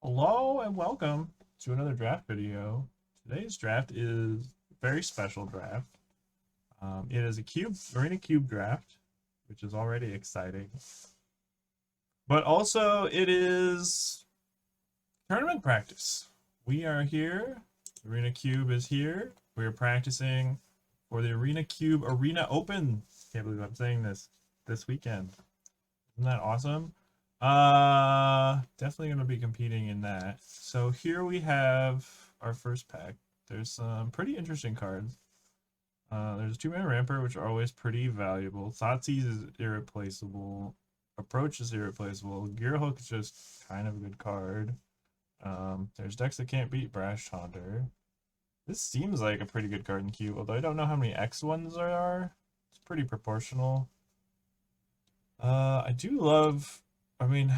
Hello and welcome to another draft video. Today's draft is a very special draft. It is a arena cube draft, which is already exciting. But also it is tournament practice. We are here. Arena Cube is here. We are practicing for the Arena Cube Arena Open. Can't believe I'm saying this weekend. Isn't that awesome? Definitely gonna be competing in that. So here we have our first pack. There's some pretty interesting cards. There's 2-mana Ramper, which are always pretty valuable. Thoughtseize is irreplaceable. Approach is irreplaceable. Gearhook is just kind of a good card. There's decks that can't beat Brash Taunter. This seems like a pretty good card in queue, although I don't know how many X ones there are. It's pretty proportional. I do love. I mean,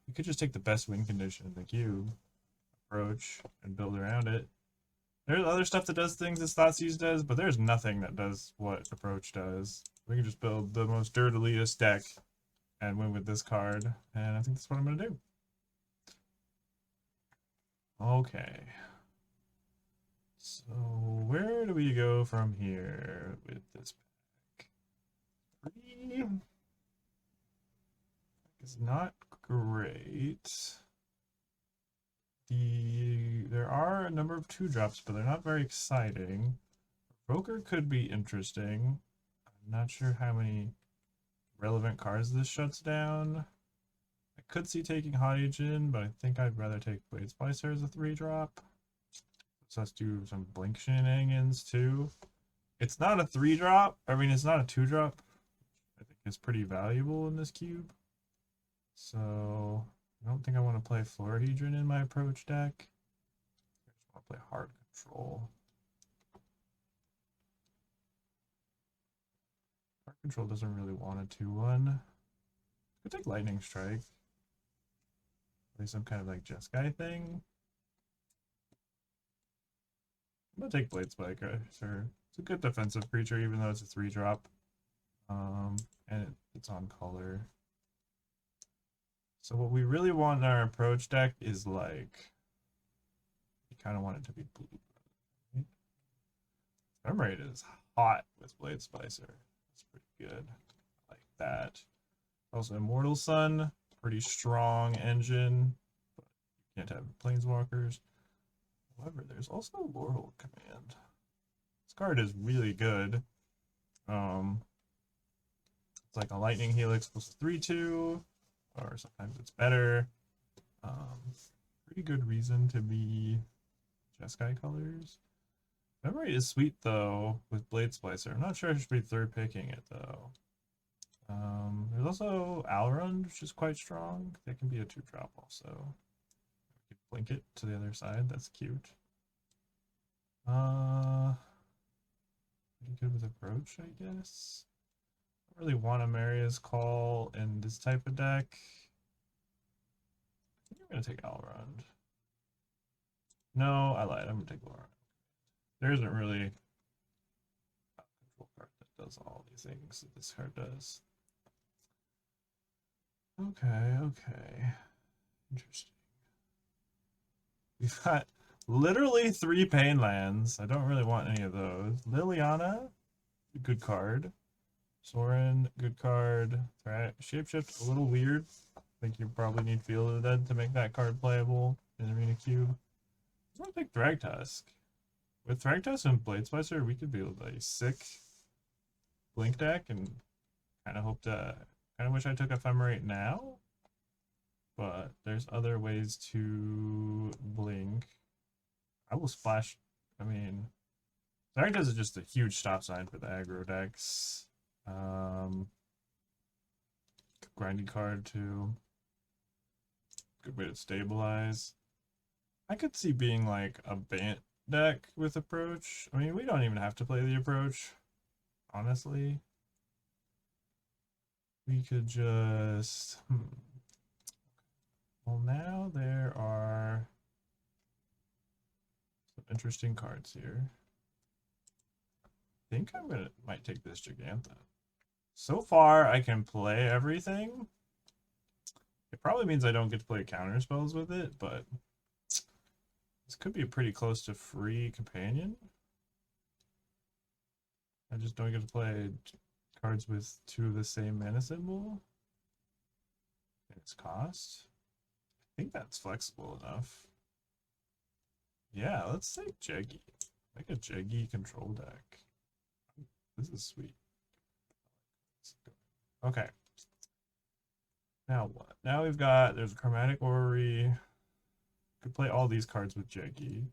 we could just take the best win condition in the cube, approach, and build around it. There's other stuff that does things as Thoughtseize does, but there's nothing that does what approach does. We can just build the most dirt elitist deck and win with this card, and I think that's what I'm gonna do. Okay. So where do we go from here with this pack? 3 is not great. There are a number of 2-drops, but they're not very exciting. Broker could be interesting. I'm not sure how many relevant cards this shuts down. I could see taking Hot Agent, but I think I'd rather take Blade Splicer as a 3-drop. So let's do some Blink shenanigans too. It's not a 3-drop. I mean, it's not a 2-drop. I think it's pretty valuable in this cube. So I don't think I want to play Florahedron in my approach deck. I just want to play Hard Control. Hard Control doesn't really want a 2-1. Could take Lightning Strike. Play some kind of like Jeskai thing. I'm gonna take Blade Spiker, sure. It's a good defensive creature, even though it's a 3-drop. And it's on color. So what we really want in our approach deck is like, we kind of want it to be blue. Right? Frame rate is hot with Blade Splicer. It's pretty good. I like that. Also, Immortal Sun, pretty strong engine, but you can't have Planeswalkers. However, there's also Lorehold Command. This card is really good. It's like a Lightning Helix plus a 3/2. Or sometimes it's better. Pretty good reason to be Jeskai colors. Memory is sweet though with Blade Splicer. I'm not sure I should be third picking it though. There's also Alrund, which is quite strong. That can be a 2-drop also. We could blink it to the other side. That's cute. Pretty good with approach, I guess. Really want a Maria's Call in this type of deck. I think I'm gonna take Alrund. No, I lied. I'm gonna take Laura. There isn't really a control card that does all these things that this card does. Okay. Interesting. We've got literally 3 Pain lands. I don't really want any of those. Liliana, good card. Sorin, good card. Shapeshift, a little weird. I think you probably need Field of the Dead to make that card playable in Arena Cube. I'm gonna pick Thragtusk. With Thragtusk and Blade Splicer, we could build a sick Blink deck and kind of wish I took Ephemerate now. But there's other ways to blink. I will splash. I mean, Thragtusk is just a huge stop sign for the aggro decks. Grinding card too. Good way to stabilize. I could see being like a Bant deck with approach. I mean, we don't even have to play the approach, honestly. We could just Well, now there are some interesting cards here. I think might take this Giganta. So far, I can play everything. It probably means I don't get to play counter spells with it, but could be pretty close to free companion. I just don't get to play cards with 2 of the same mana symbol. Its cost. I think that's flexible enough. Yeah, let's take Jeggy. Make a Jeggy control deck. This is sweet. Okay. Now what? Now we've got, there's a Chromatic Orrery. Could play all these cards with Jeggy.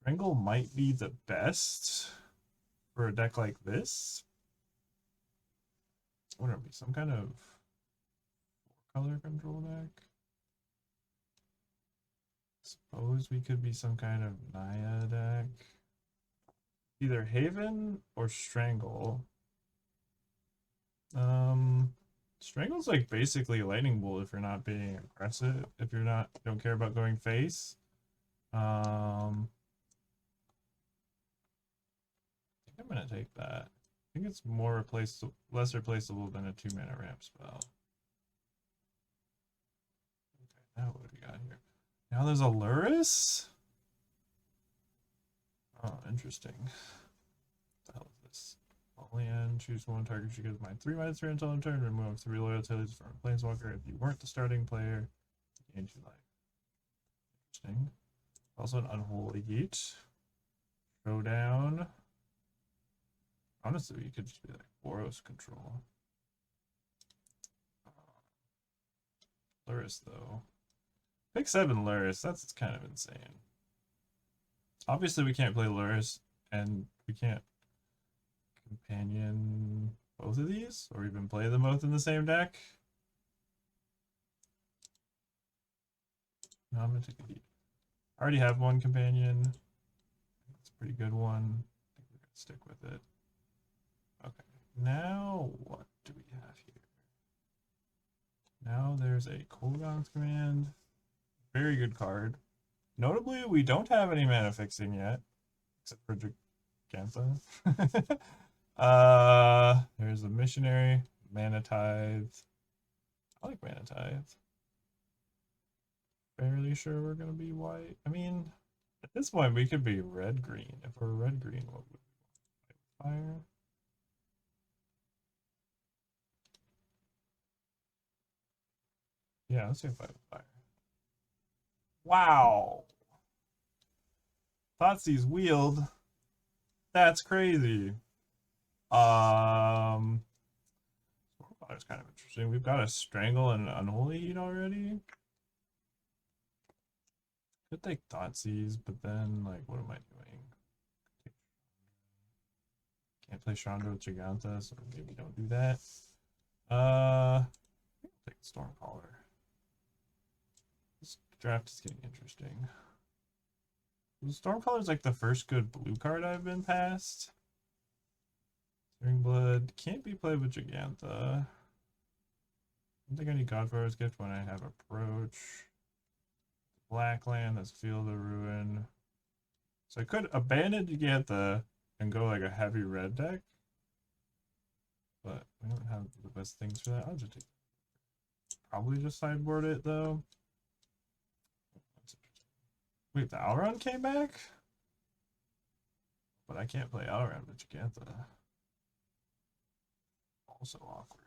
Strangle might be the best for a deck like this. What would it be? Some kind of 4-color control deck? Suppose we could be some kind of Naya deck. Either Haven or Strangle. Strangle's like basically Lightning Bolt if you're not being aggressive, if you're not, don't care about going face. I think I'm gonna take that. I think it's more replaceable, less replaceable than a 2-mana ramp spell. Okay, now what do we got here? Now there's a Luris? Oh, interesting. What the hell is this? Only end, choose one target. She gives mine 3/3 until end turn. Remove 3 loyalties from a planeswalker. If you weren't the starting player, gain 2 life. Interesting. Also an Unholy Heat. Showdown. Honestly, you could just be like Boros control. Luris, though. Pick 7 Luris. That's kind of insane. Obviously, we can't play Luris, and we can't companion both of these, or even play them both in the same deck. No, I'm gonna take a heat. I already have one companion. It's a pretty good one. I think we're gonna stick with it. Okay, now what do we have here? Now there's a Kolaghan's Command. Very good card. Notably, we don't have any mana fixing yet, except for Giganta. There's a Missionary, Mana Tithe. I like Mana Tithe. Fairly sure we're gonna be white. I mean, at this point we could be red-green. If we're red-green, what would we want? Fire? Yeah, let's do 5 fire. Wow! Thoughtseize Wield. That's crazy. Fire's kind of interesting. We've got a Strangle and an Unholy Heat already. Could take Thoughtseize, but then, like, what am I doing? Can't play Chandra with Giganta, so maybe don't do that. Take Stormcaller. This draft is getting interesting. Stormcaller is like the first good blue card I've been past. Searing Blood can't be played with Giganta. I don't think I need Godfather's Gift when I have Approach. Black land, that's Field of Ruin. So I could abandon Giganta and go like a heavy red deck. But we don't have the best things for that. I'll just take, probably just sideboard it though. Wait, the Alron came back? But I can't play Alron with Giganta. Also awkward.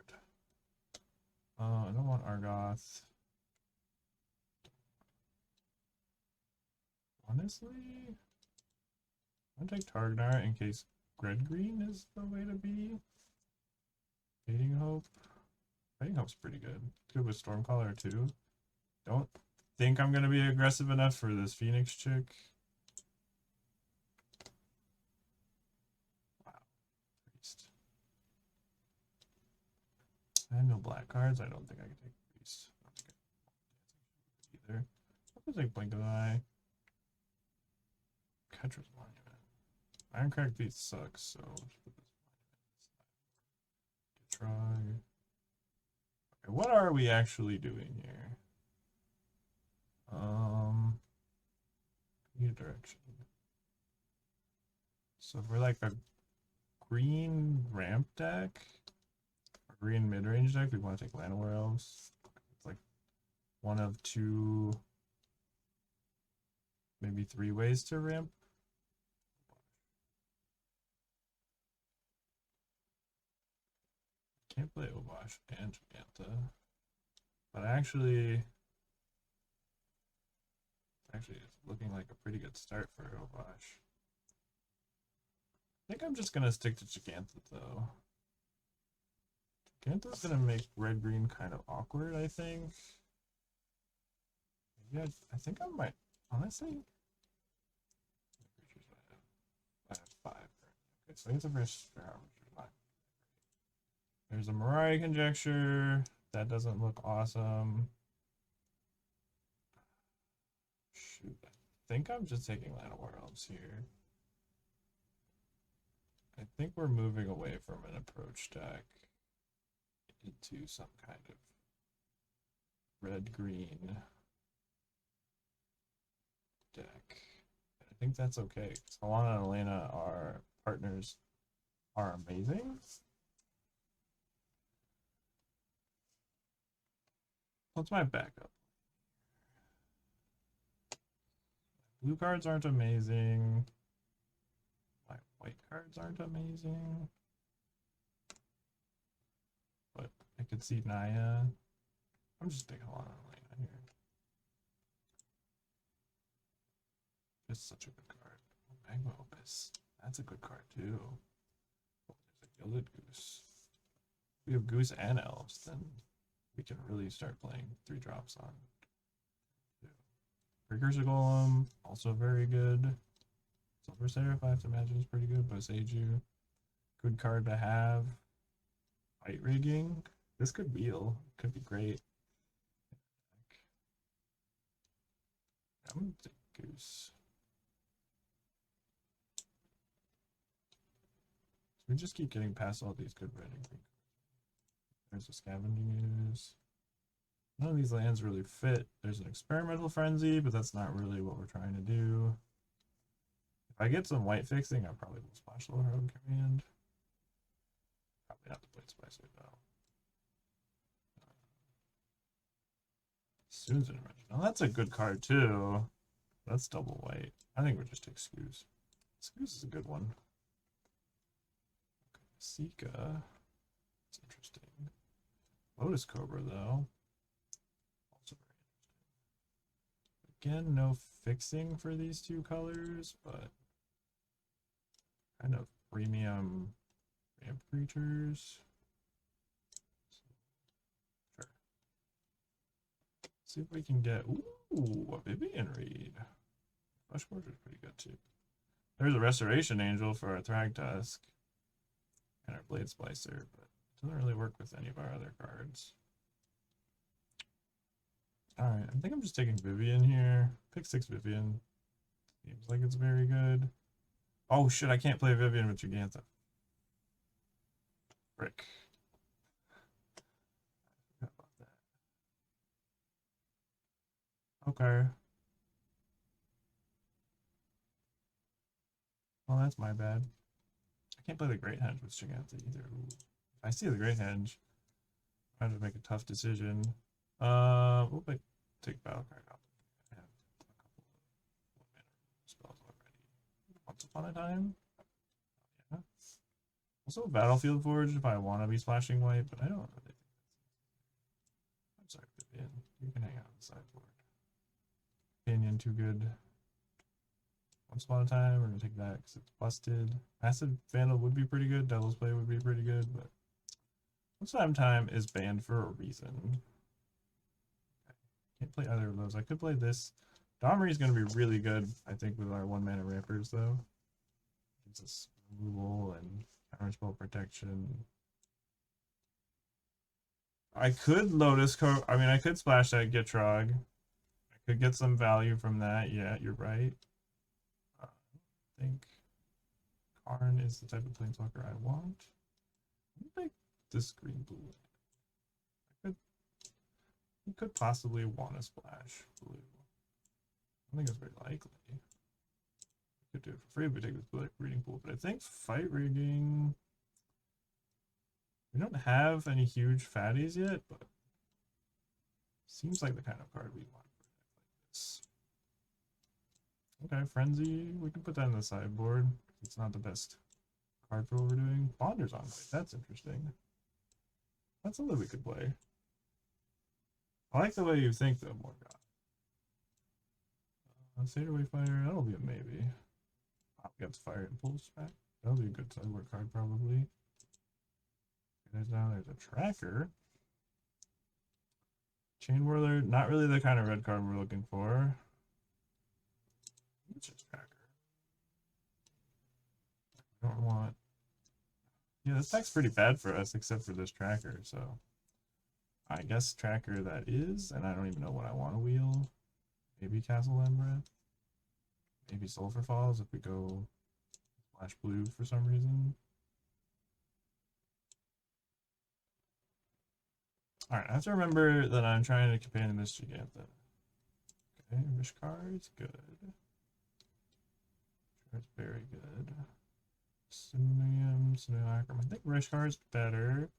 I don't want Argoth. Honestly, I'm gonna take Targnar in case red-green is the way to be. Fading Hope. Fading Hope's pretty good. Good with Stormcaller too. Don't think I'm gonna be aggressive enough for this Phoenix chick. Wow. Priest. I have no black cards. I don't think I can take Priest. I don't think I can either. I'll take Blink of an Eye. Ketra's Monument. Ironcrack Beast sucks, so let's put this monument. Try. Okay, what are we actually doing here? Need a direction. So if we're like a green ramp deck, or green mid-range deck, we want to take Llanowar Elves. It's like one of 2 maybe 3 ways to ramp. Can't play Obosh and Giganta. But actually it's looking like a pretty good start for Obosh. I think I'm just gonna stick to Giganta though. Giganta's gonna make red-green kind of awkward, I think. Yeah, I think I might, honestly. I have 5. Okay, so I get the first round. There's a Mariah Conjecture. That doesn't look awesome. Shoot, I think I'm just taking Llanowar Elves here. I think we're moving away from an approach deck into some kind of red-green deck. I think that's okay. Solana and Elena are partners, are amazing. What's my backup? Blue cards aren't amazing. My white cards aren't amazing. But I could see Naya. I'm just taking Solana and Elena here. It's such a good card. Magma Opus. That's a good card too. Oh, there's a Gilded Goose. We have Goose and Elves, then we can really start playing 3 drops on. Precursor Golem, also very good. Silver Seraph, I have to imagine, is pretty good. Boseiju, good card to have. Fight Rigging, this could wheel, could be great. I'm gonna take Goose. We just keep getting past all these good red and green. There's a Scavenging Ooze. None of these lands really fit. There's an Experimental Frenzy, but that's not really what we're trying to do. If I get some white fixing, I probably will splash Lower Road Command. Probably not the Blade Splicer though. Soon's Intervention. Oh, that's a good card too. That's double white. I think we'll just take Scooze. Scooze is a good one. Okay, Sika. That's interesting. Lotus Cobra though. Also very interesting. Again, no fixing for these 2 colors, but kind of premium ramp creatures. Sure. See if we can get, ooh, a Vivian Reed. Fleshforge is pretty good too. There's a Restoration Angel for our Thragtusk and our Blade Splicer, but it doesn't really work with any of our other cards. Alright, I think I'm just taking Vivian here. Pick 6 Vivian. Seems like it's very good. Oh shit, I can't play Vivian with Giganta. Frick. I forgot about that. Okay. Well, that's my bad. I can't play the Great Henge with Giganta either. Ooh. If I see the Great Henge, I have to make a tough decision. We'll take Battle Card out. I have a couple of spells already. Once Upon a Time? Yeah. Also Battlefield Forge if I want to be splashing white, but I don't really think that's. I'm sorry, Vivian. You can hang out on the sideboard. Opinion too good. Once Upon a Time, we're gonna take that because it's busted. Massive Vandal would be pretty good. Devil's Play would be pretty good, but Once Upon a Time is banned for a reason. Okay. Can't play either of those. I could play this. Domri is gonna be really good, I think, with our 1-mana rampers though. Gives us removal and counterspell protection. I could I could splash that Gitrog. I could get some value from that. Yeah, you're right. I think Karn is the type of planeswalker I want. I think this green blue. You could possibly want to splash blue. I think it's very likely. We could do it for free if we take this blue reading pool, but I think fight rigging. We don't have any huge fatties yet, but seems like the kind of card we want for a deck like this. Okay, Frenzy. We can put that in the sideboard. It's not the best card for what we're doing. Bonder's on play. That's interesting. That's something we could play. I like the way you think, though, Morgoth. Seder Wayfinder, that'll be a maybe. Gets Fire Impulse back. That'll be a good sideboard card, probably. There's a tracker. Chain Whirler, not really the kind of red card we're looking for. It's just tracker. I don't want. Yeah, this deck's pretty bad for us, except for this tracker, so. I guess tracker that is, and I don't even know what I want to wheel. Maybe Castle Embreath. Maybe Sulphur Falls if we go Flash Blue for some reason. Alright, I have to remember that I'm trying to companion this Gigantha. Okay, Rishkar's good. It's very good. Simonium, Simulacrum. I think Rishkar's better.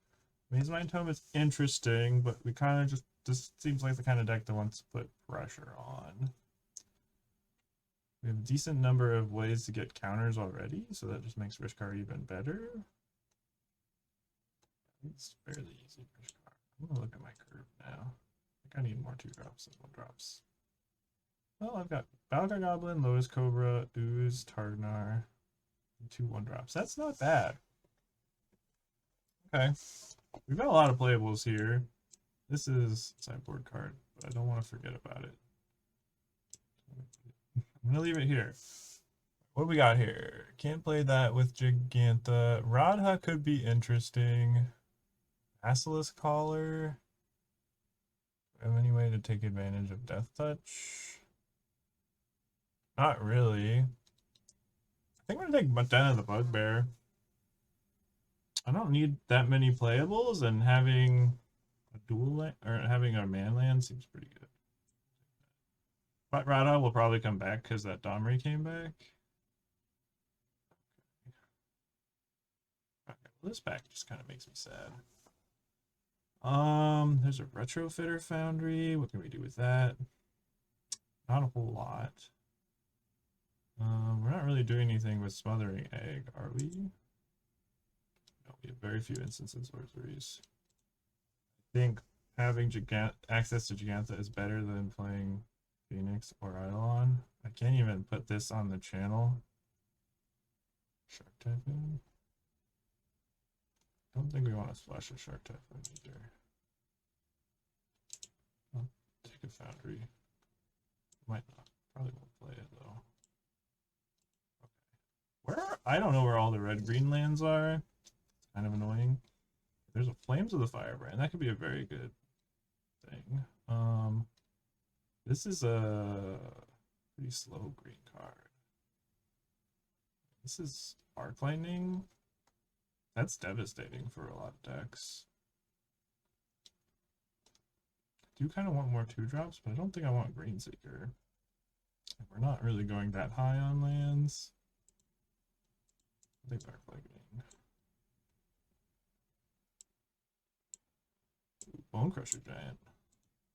Maze Mind Tome is interesting, but we kind of just, this seems like the kind of deck that wants to put pressure on. We have a decent number of ways to get counters already, so that just makes Rishkar even better. It's fairly easy Rishkar. I'm gonna look at my curve now. I think I need more 2-drops than 1-drops. Well, I've got Balgar Goblin, Lotus Cobra, Ooze, Targnar, and 2 1-drops. That's not bad. Okay. We've got a lot of playables here. This is a sideboard card, but I don't want to forget about it. I'm gonna leave it here. What do we got here? Can't play that with Gigantha. Radha could be interesting. Basilisk Collar. Do I have any way to take advantage of Death Touch? Not really. I think I'm gonna take Den of the Bugbear. I don't need that many playables, and having a dual land, or having a man land seems pretty good. But Radha will probably come back because that Domri came back. Okay, well, this pack just kind of makes me sad. There's a Retrofitter Foundry. What can we do with that? Not a whole lot. We're not really doing anything with Smothering Egg, are we? No, we have very few instants and sorceries. I think having access to Gigantha is better than playing Phoenix or Eidolon. I can't even put this on the channel. Shark Typhoon. Don't think we want to splash a Shark Typhoon either. I'll take a Foundry. Might not. Probably won't play it though. I don't know where all the red-green lands are. It's kind of annoying. There's a Flames of the Firebrand. That could be a very good thing. This is a pretty slow green card. This is Arc Lightning. That's devastating for a lot of decks. I do kind of want more 2-drops, but I don't think I want Green Seeker. We're not really going that high on lands. I think Arc Lightning. Bone Crusher Giant.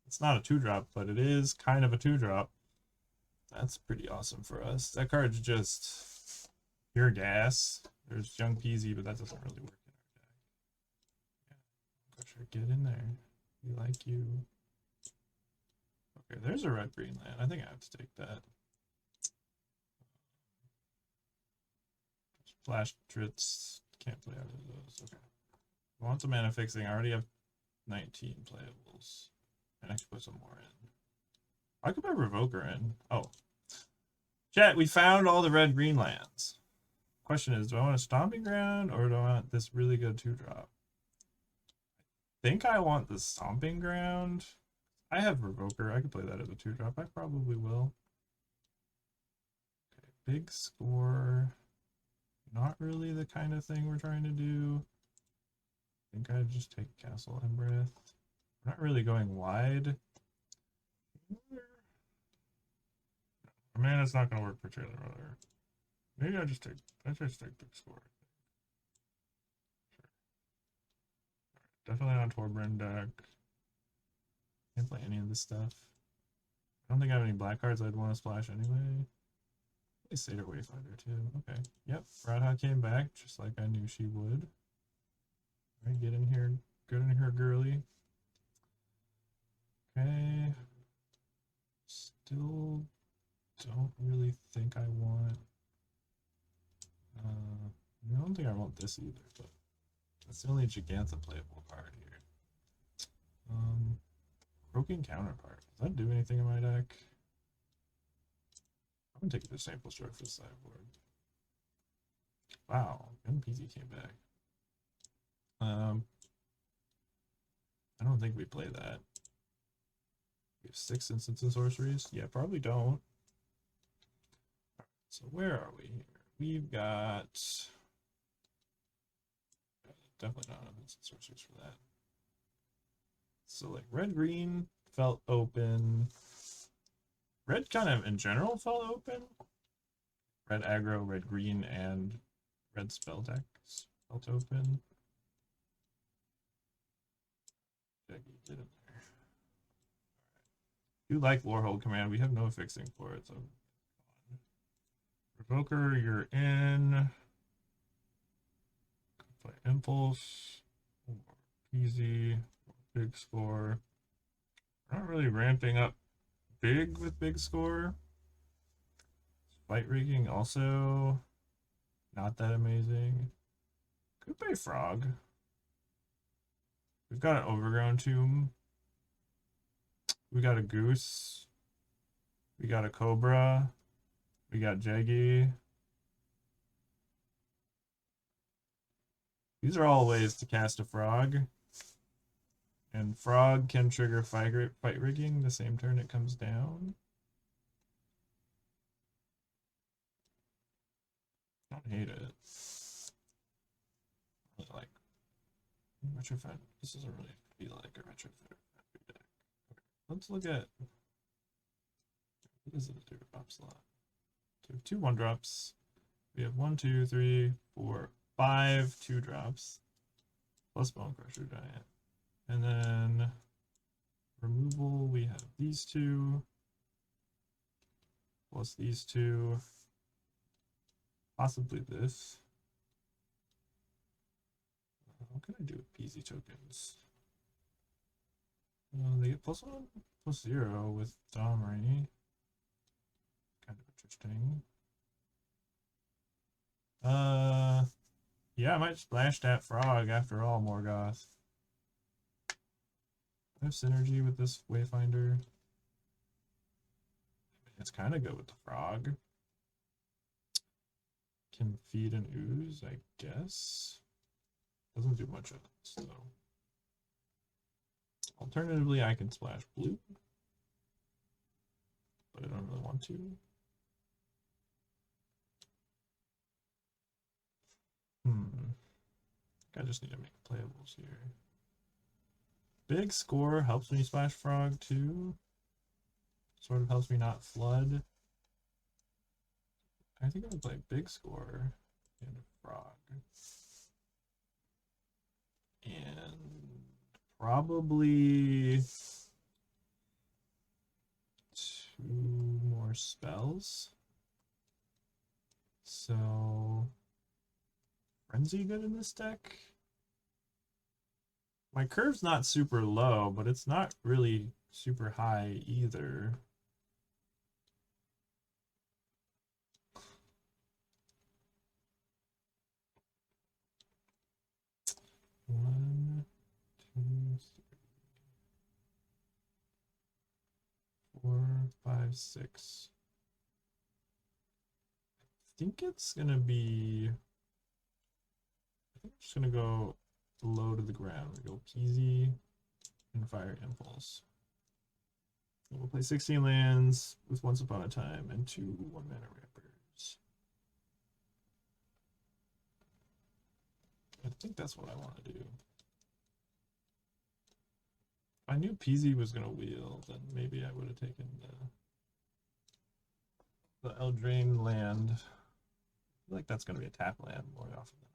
It's not a 2-drop, but it is kind of a 2-drop. That's pretty awesome for us. That card's just pure gas. There's Young Peasy, but that doesn't really work in our deck. Yeah. Bone Crusher, get in there. We like you. Okay, there's a red-green land. I think I have to take that. Flash Trits. Can't play out of those. Okay. I want some mana fixing. I already have 19 playables. And I can put some more in. I could put Revoker in. Oh. Chat, we found all the red-green lands. Question is, do I want a Stomping Ground or do I want this really good 2-drop? I think I want the Stomping Ground. I have Revoker. I could play that as a 2-drop. I probably will. Okay, big score. Not really the kind of thing we're trying to do. I think I'd just take Castle Embreath. We're not really going wide. Man, it's not going to work for Taylor Mother. Maybe I just take big score. Sure. Right, definitely on Torbjorn deck. Can't play any of this stuff. I don't think I have any black cards I'd want to splash anyway. play Satyr Wayfinder too. Okay. Yep. Radha came back just like I knew she would. All right, get in here. Get in here, girly. Okay. Still don't really think I want. I don't think I want this either, but that's the only Gigantha playable card here. Croaking Counterpart. Does that do anything in my deck? I'm gonna take the sample stroke for the sideboard. Wow, MPZ came back. I don't think we play that. We have 6 instants and sorceries. Yeah, probably don't. So where are we here? We've got definitely not enough instant sorceries for that. So like red green felt open. Red kind of in general felt open. Red aggro, red green, and red spell decks felt open. Get in there. You like Lorehold Command. We have no fixing for it, so Revoker, you're in. Play Impulse, easy, big score. We're not really ramping up big with big score. Fight rigging also not that amazing. Could play Frog. We've got an Overgrown Tomb. We got a Goose. We got a Cobra. We got Jeggy. These are all ways to cast a Frog. And Frog can trigger fight rigging the same turn it comes down. I don't hate it. I really like Retrofit. This doesn't really feel like a Retrofit deck. Okay, let's look at what is it a 2-drop slot? So we have 2 1-drops. We have 1, 2, 3, 4, 5 2-drops. Plus Bone Crusher Giant. And then removal, we have these 2. Plus these 2. Possibly this. What can I do with PZ tokens? They get +1, +0 with Domri. Kind of interesting. Yeah, I might splash that Frog after all, Morgoth. I have synergy with this Wayfinder. It's kind of good with the Frog. Can feed an ooze, I guess. Doesn't do much of this, though. Alternatively, I can splash blue. But I don't really want to. I just need to make playables here. Big score helps me splash Frog too. Sort of helps me not flood. I think I would play big score and Frog. And probably 2 more spells. So Frenzy good in this deck? My curve's not super low, but it's not really super high either. One, two, 3, 4, 5, 6. I think it's gonna be. I think I'm just gonna go low to the ground. We go PZ and Fire Impulse. And we'll play 16 lands with Once Upon a Time and 2 1-mana rampers. I think that's what I want to do. If I knew PZ was gonna wheel, then maybe I would have taken the Eldraine land. I feel like that's gonna be a tap land more often than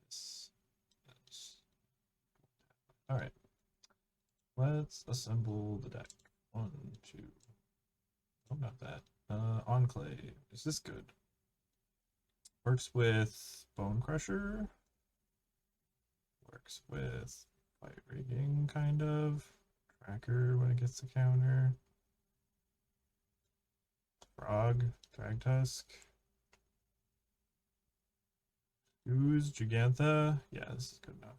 this. All right, let's assemble the deck. 1, 2, Oh, not that. Enclave. Is this good? Works with Bone Crusher. Works with Fight Rigging, kind of. Tracker when it gets the counter. Frog. Drag Tusk. Ooze. Gigantha. Yeah, this is good enough.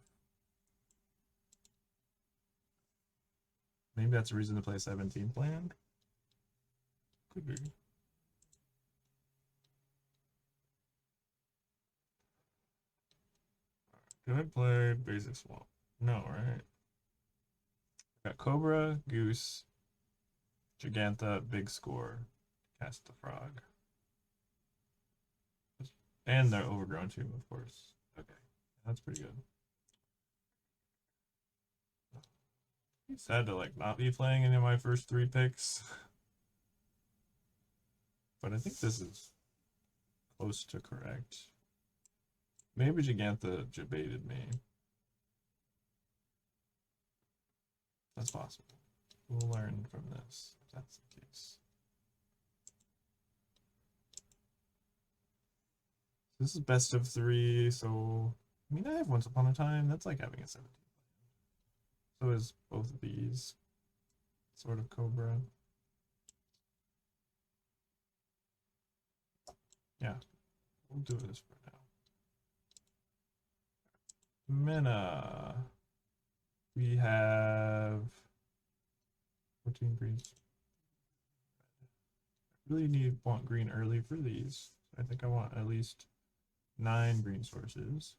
Maybe that's a reason to play 17th land. Could be. Did I play Basic Swamp? No, right? Got Cobra, Goose, Gigantha, Big Score, Cast the Frog. And they're overgrown too, of course. Okay, that's pretty good. It's sad to like not be playing any of my first 3 picks. But I think this is close to correct. Maybe Gigantha debated me. That's possible. We'll learn from this, if that's the case. This is best of 3, so I mean I have Once Upon a Time. That's like having a 17. So is both of these. Sort of Cobra. Yeah, we'll do this for now. Mana. We have 14 greens. I really want green early for these. I think I want at least 9 green sources.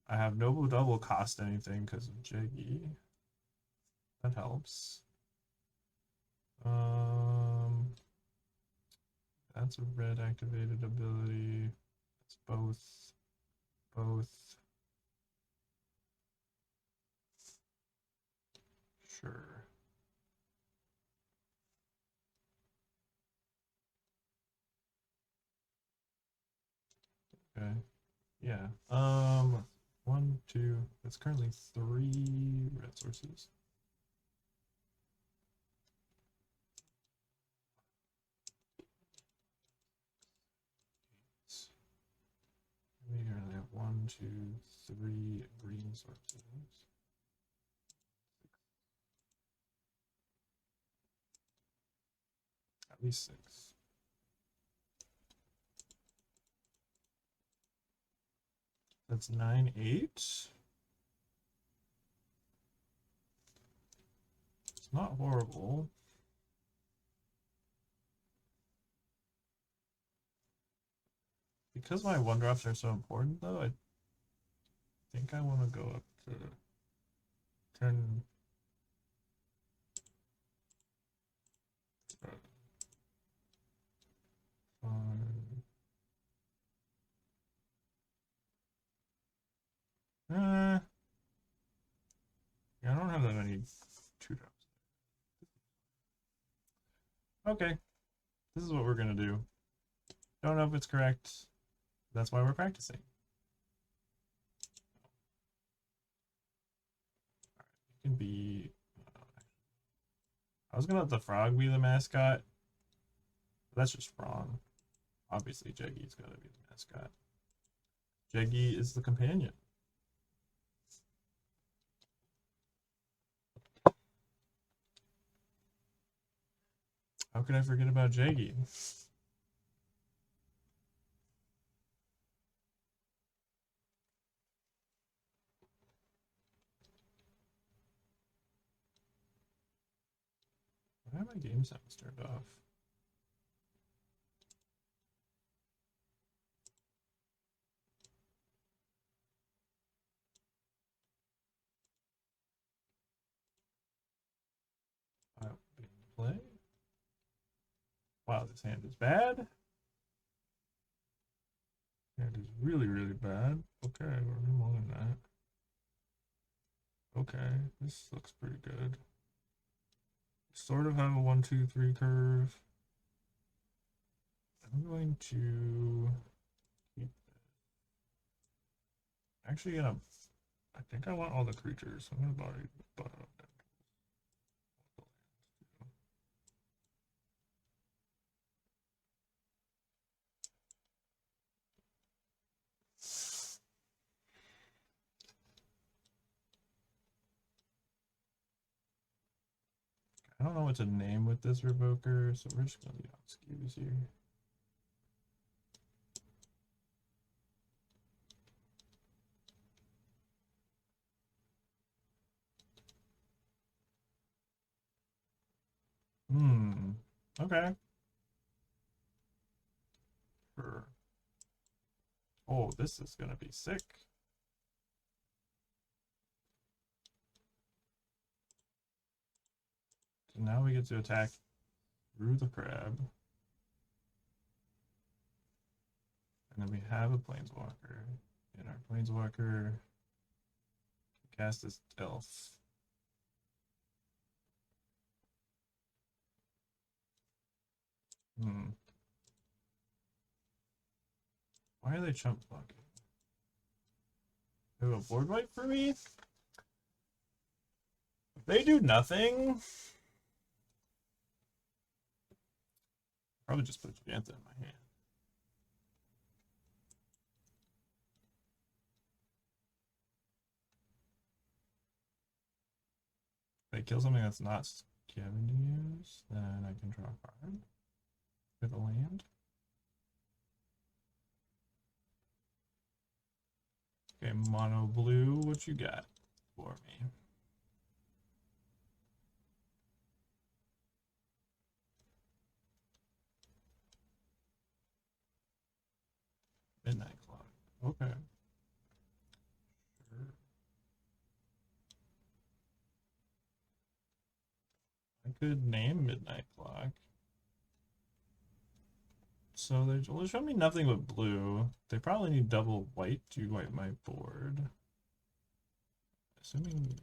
I have no double cost anything because of Jeggy. That helps. That's a red activated ability. It's both. Sure. Okay. Yeah. 1, 2. That's currently 3 red sources. We currently have 1, 2, 3 green sources. At least 6. That's 9, 8. It's not horrible. Because my 1-drops are so important, though, I think I want to go up to 10. Yeah, I don't have that many 2-drops. Okay, this is what we're gonna do. Don't know if it's correct. That's why we're practicing. It can be. I was gonna let the frog be the mascot. But that's just wrong. Obviously, Jeggy's gotta be the mascot. Jeggy is the companion. How could I forget about Jeggy? Why have my game sounds turned off? Play. Wow, this hand is bad. Hand is really, really bad. Okay, we're more than that. Okay, this looks pretty good. Sort of have a 1, 2, 3 curve. I'm going to keep this. Actually, I think I want all the creatures. I'm gonna buy. I don't know what to name with this revoker, so we're just gonna leave out skews here. Okay. Sure. Oh, this is gonna be sick. So now we get to attack through the crab. And then we have a planeswalker. And our planeswalker can cast this elf. Why are they chump blocking? They have a board wipe for me? If they do nothing, probably just put Jantha in my hand. If they kill something that's not Scavenger's, then I can draw a card with a land. Okay, mono blue, what you got for me? Midnight Clock. Okay. Sure. I could name Midnight Clock. So they will show me nothing but blue. They probably need double white to wipe my board. Assuming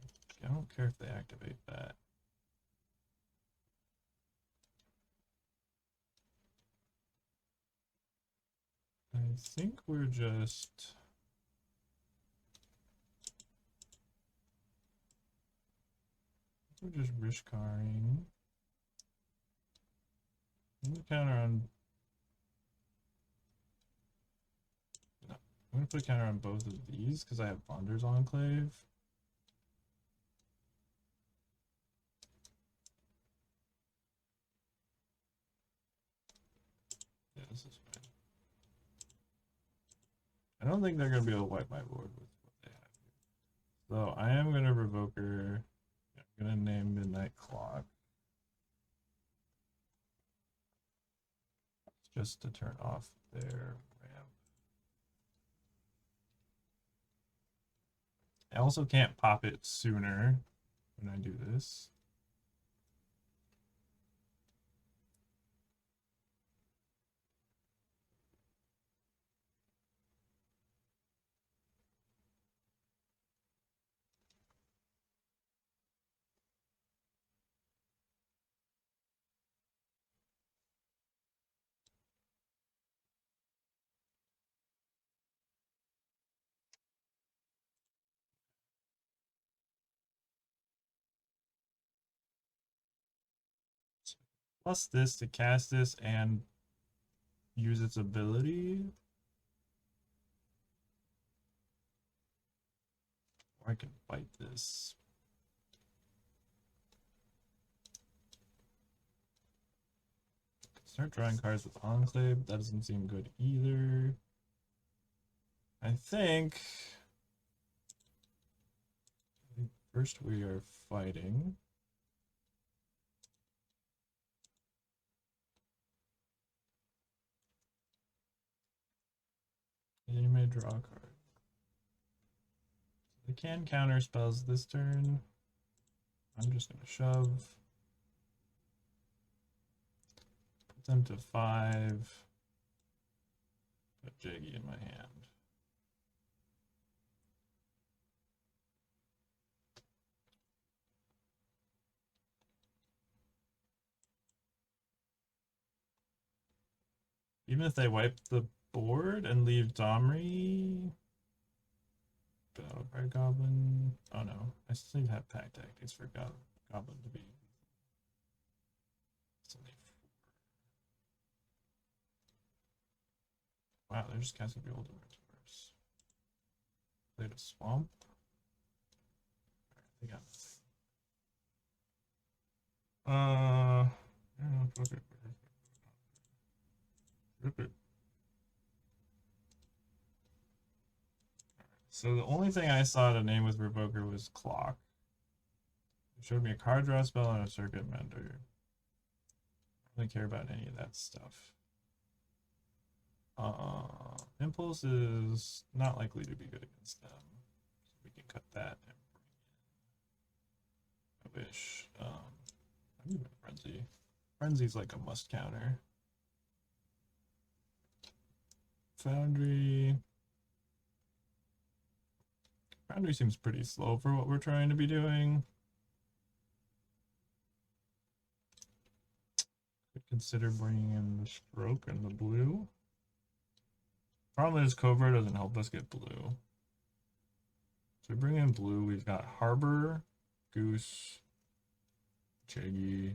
I don't care if they activate that. I think we're just Rishkaring. I'm gonna counter on. No, I'm gonna put a counter on both of these because I have Bonder's Enclave. Yeah, this is fine. I don't think they're gonna be able to wipe my board with what they have here. So I am gonna revoker. I'm gonna name Midnight Clock. Just to turn off their ramp. I also can't pop it sooner when I do this. Plus this to cast this and use its ability. Or I can fight this. Start drawing cards with Enclave. That doesn't seem good either. I think first we are fighting. And you may draw a card. They can counter spells this turn. I'm just gonna shove. Put them to 5. Put Jaggy in my hand. Even if they wipe the board and leave Domri. Battlecry Goblin. Oh no, I still have pack tactics for Goblin to be. Wow, they're just casting the ultimate first. Played a swamp. Alright, they got nothing. Yeah, fuck it. Rip it. So the only thing I saw to name with Revoker was Clock. It showed me a card draw spell and a Circuit Mender. I don't really care about any of that stuff. Impulse is not likely to be good against them. So we can cut that and bring in. I wish. I'm even Frenzy. Frenzy's like a must counter. Foundry. Foundry seems pretty slow for what we're trying to be doing. Could consider bringing in the Stroke and the blue. Problem is Cobra doesn't help us get blue. So we bring in blue. We've got Harbor, Goose, Chaggy,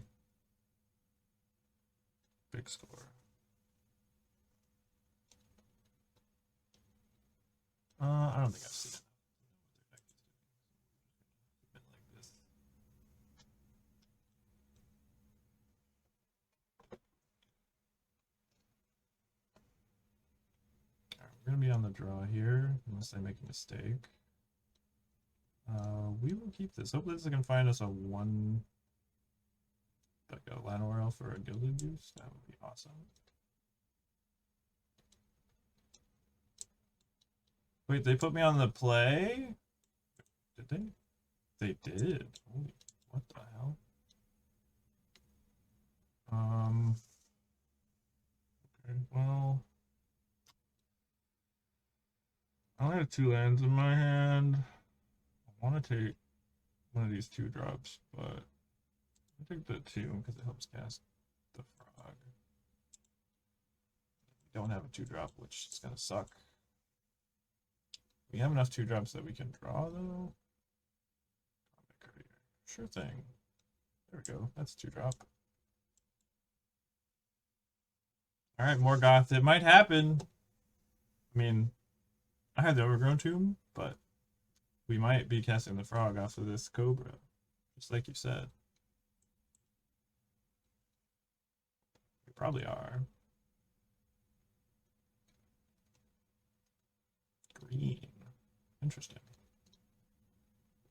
big score. I don't think I've seen it. We're gonna be on the draw here, unless I make a mistake. We will keep this. Hopefully this can find us a one, like a Llanowar Elf or a Gilded Goose. That would be awesome. Wait, they put me on the play? Did they? They did. Holy, what the hell? Okay, well, I only have 2 lands in my hand. I want to take one of these 2 drops, but I take the 2 because it helps cast the frog. We don't have a 2 drop, which is gonna suck. We have enough 2 drops that we can draw though. Sure thing. There we go. That's 2 drop. All right, more goth. It might happen. I mean, I had the Overgrown Tomb, but we might be casting the frog off of this Cobra, just like you said. We probably are. Green. Interesting.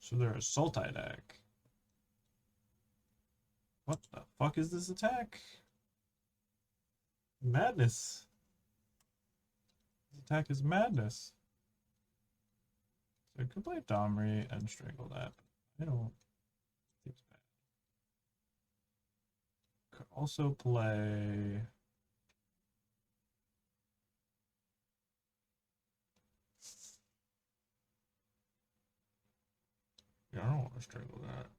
So they're a Sultai deck. What the fuck is this attack? Madness. This attack is madness. So I could play Domri and strangle that. I don't think it's bad. Could also play. Yeah, I don't want to strangle that.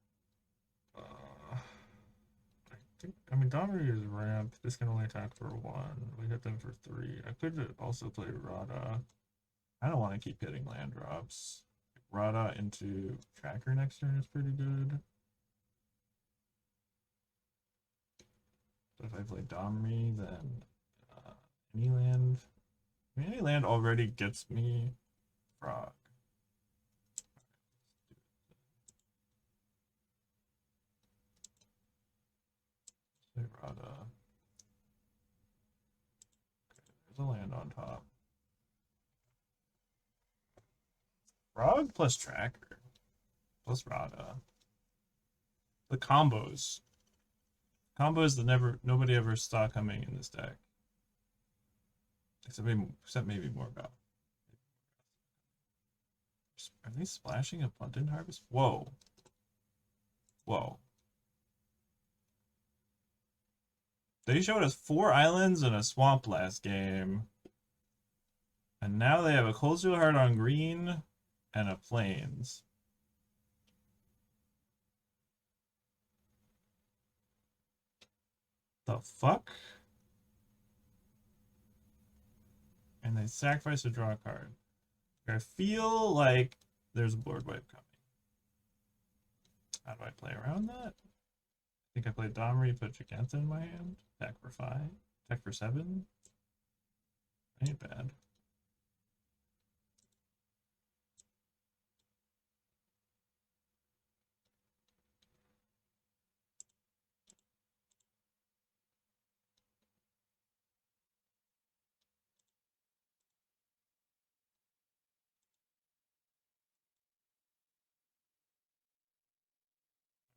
I mean, Domri is ramped. This can only attack for 1. We hit them for 3. I could also play Rada. I don't want to keep hitting land drops. Rada into Tracker next turn is pretty good. So if I play Domri, then any land. I mean, any land already gets me Frog. Play Rada. Okay, there's a land on top. Frog plus Tracker plus Rada. The combos. Combos that nobody ever saw coming in this deck. Except maybe Morgoth. Are they splashing Abundant Harvest? Whoa. Whoa. They showed us 4 islands and a swamp last game. And now they have a Cold Steel Heart on green and a Plains. The fuck? And they sacrifice to draw a card. I feel like there's a board wipe coming. How do I play around that? I think I played Domri, put Jacantha in my hand. Attack for 5. Attack for 7. Ain't bad.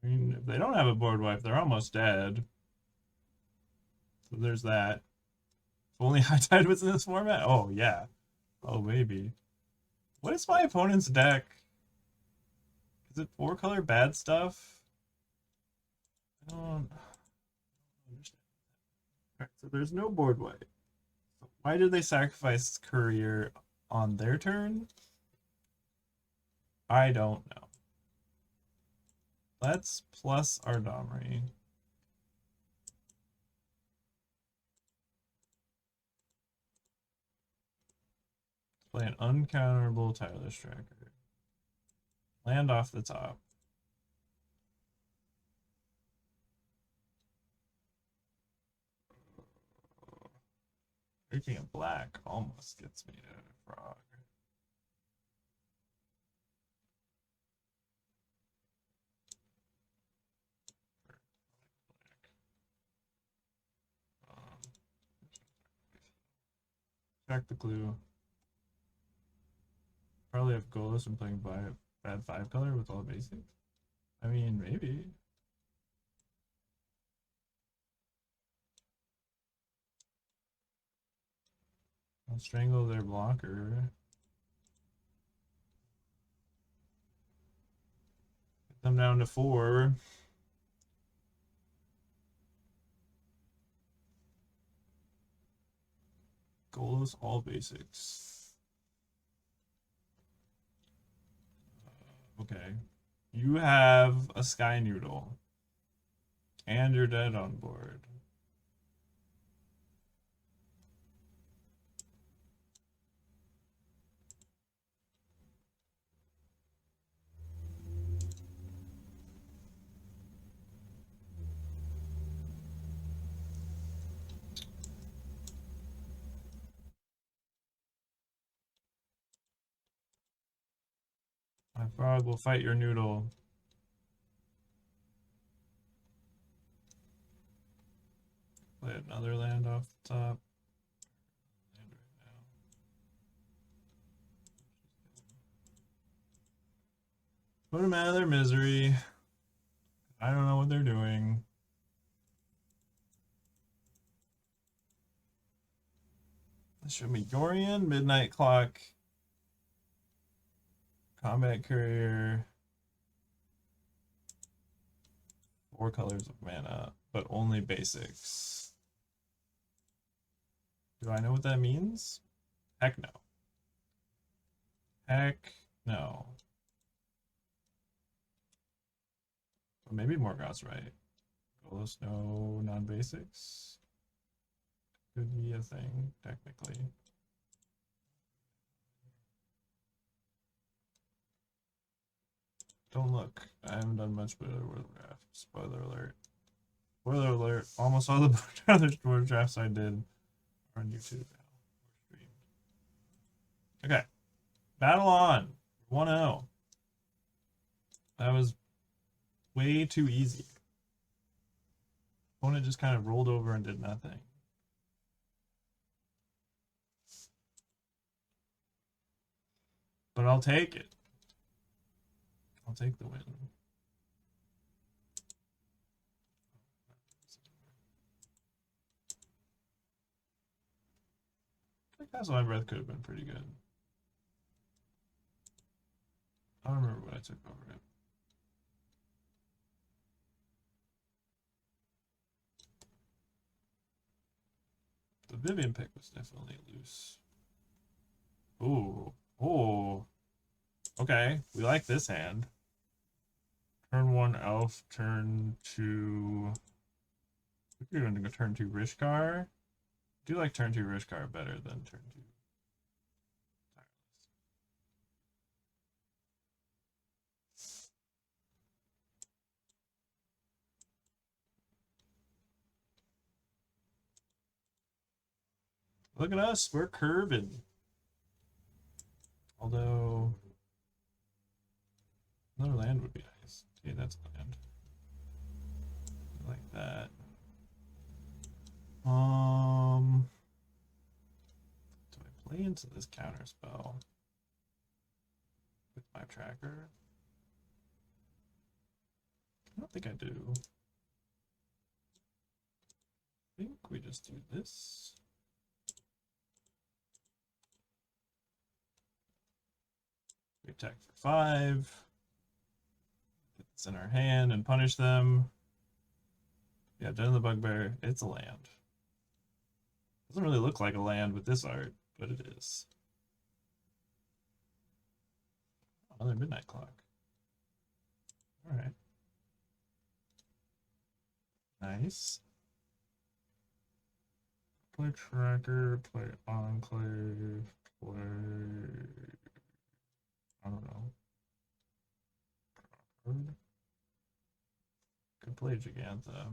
I mean, if they don't have a board wipe, they're almost dead. So there's that. If only High Tide was in this format? Oh, yeah. Oh, maybe. What is my opponent's deck? Is it 4-color bad stuff? I don't understand. Right, so there's no board wipe. So why did they sacrifice Courier on their turn? I don't know. Let's plus our Domri. Play an uncounterable Tireless Tracker. Land off the top. Making a black almost gets me to frog. Check the clue. Probably have goalless and playing bad 5-color with all basics. I mean, maybe. I'll strangle their blocker. Get them down to 4. Goalless, all basics. Okay. You have a Sky Noodle. And you're dead on board. My frog will fight your noodle. Play another land off the top. Land right now. Put them out of their misery. I don't know what they're doing. Show me Dorian, Midnight Clock, Combat Courier, 4 colors of mana, but only basics. Do I know what that means? Heck no. Heck no. But maybe Morgoth's right. Golos, no non-basics. Could be a thing, technically. Don't look. I haven't done much but a World Draft. Spoiler alert. Spoiler alert. Almost all the other World Drafts I did are on YouTube now. Okay. Battle on. 1-0. That was way too easy. Opponent just kind of rolled over and did nothing. But I'll take it. I'll take the win. I think Castle My Breath could have been pretty good. I don't remember what I took over it. The Vivian pick was definitely loose. Ooh. Oh. Okay. We like this hand. Turn 1 Elf, turn 2. We're going to go turn 2 Rishkar. I do like turn 2 Rishkar better than turn 2. Look at us, we're curving. Although another land would be nice. Okay, that's land. Like that. Do I play into this counter spell with my tracker? I don't think I do. I think we just do this. We attack for 5. Get this in our hand and punish them. Yeah, Den of the Bugbear. It's a land. Doesn't really look like a land with this art, but it is. Another midnight clock. All right. Nice. Play tracker, play enclave, play. I don't know. Could play Gigantha.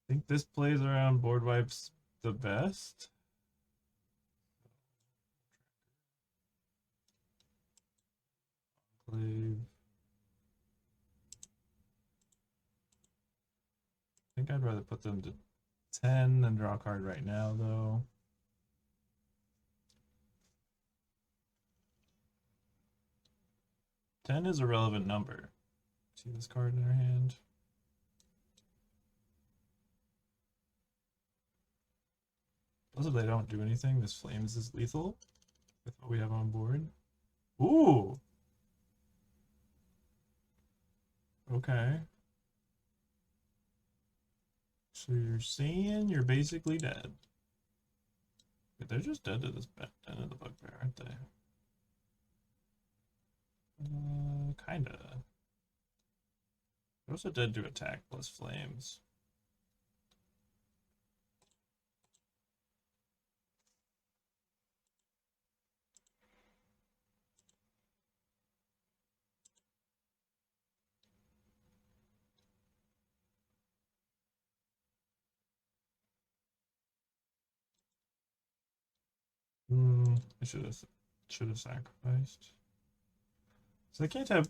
I think this plays around board wipes the best. Enclave. I think I'd rather put them to 10 than draw a card right now, though. Ten is a relevant number. See this card in our hand? Also, they don't do anything. This Flames is lethal with what we have on board. Ooh! Okay. So you're saying you're basically dead. Wait, they're just dead to this Den of the Bugbear, aren't they? Kinda. They're also dead to attack plus Flames. I should have sacrificed. So I can't have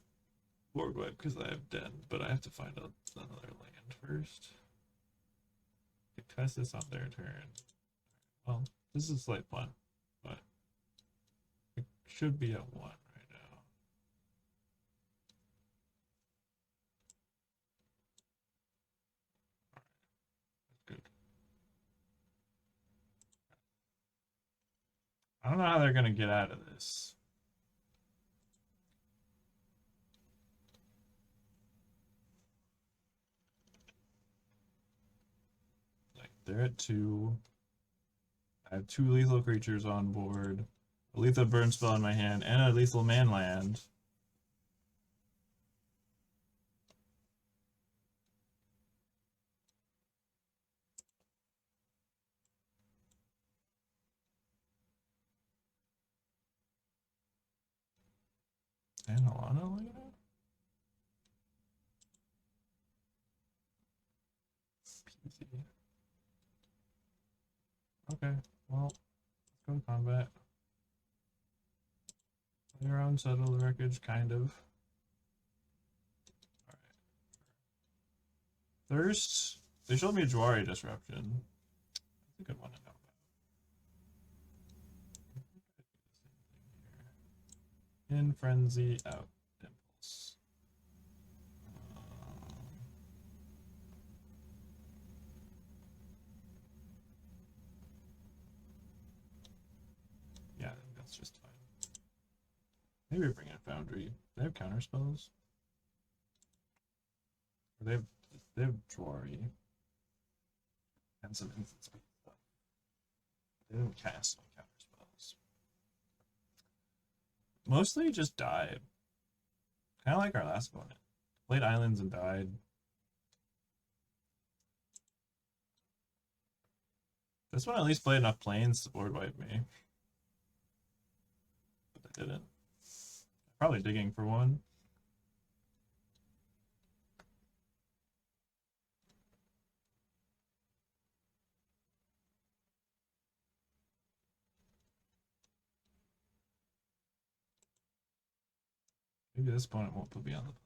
board wipe because I have Den, but I have to find out another land first. Test this on their turn. Well, this is a slight punt, but it should be at 1 right now. That's good. I don't know how they're gonna get out of this. Like they're at 2. I have 2 lethal creatures on board, a lethal burn spell in my hand, and a lethal man land. And Alana later? Easy. Okay, well, let's go to combat. Play around, settle the wreckage, kind of. Alright. Thirst. They showed me a Jawari Disruption. That's a good one to know about. In Frenzy, out. Impulse. Yeah, I think that's just fine. Maybe bring in Foundry. They have counter spells. Or they have Jawari. And some instant speed stuff. They didn't cast any counter spells. Mostly just died. Kind of like our last opponent. Played islands and died. This one at least played enough planes to board wipe me. But they didn't. Probably digging for one. Maybe this opponent won't put me on the play.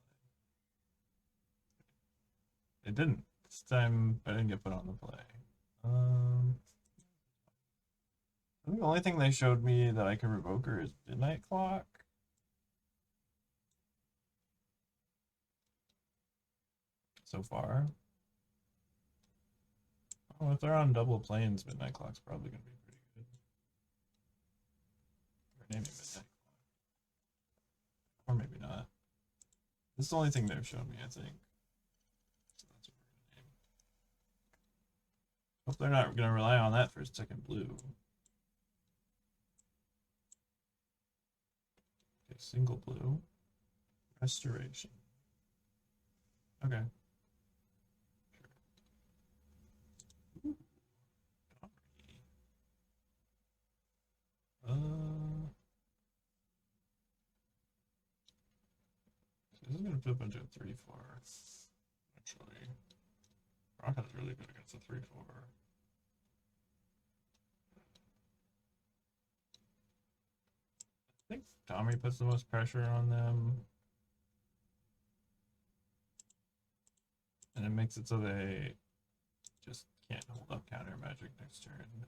It didn't. This time I didn't get put on the play. I think the only thing they showed me that I can revoke her is Midnight Clock. so far. Oh, if they're on double planes, Midnight Clock's probably going to be pretty good. Or maybe Midnight Clock. Or maybe not. This is the only thing they've shown me, I think. So that's what we're going to name. Hope they're not going to rely on that for second blue. Okay, single blue. Restoration. Okay. Ooh. This is gonna flip into a 3-4. Actually, Rock is really good against a 3-4. I think Tommy puts the most pressure on them. And it makes it so they just can't hold up counter magic next turn.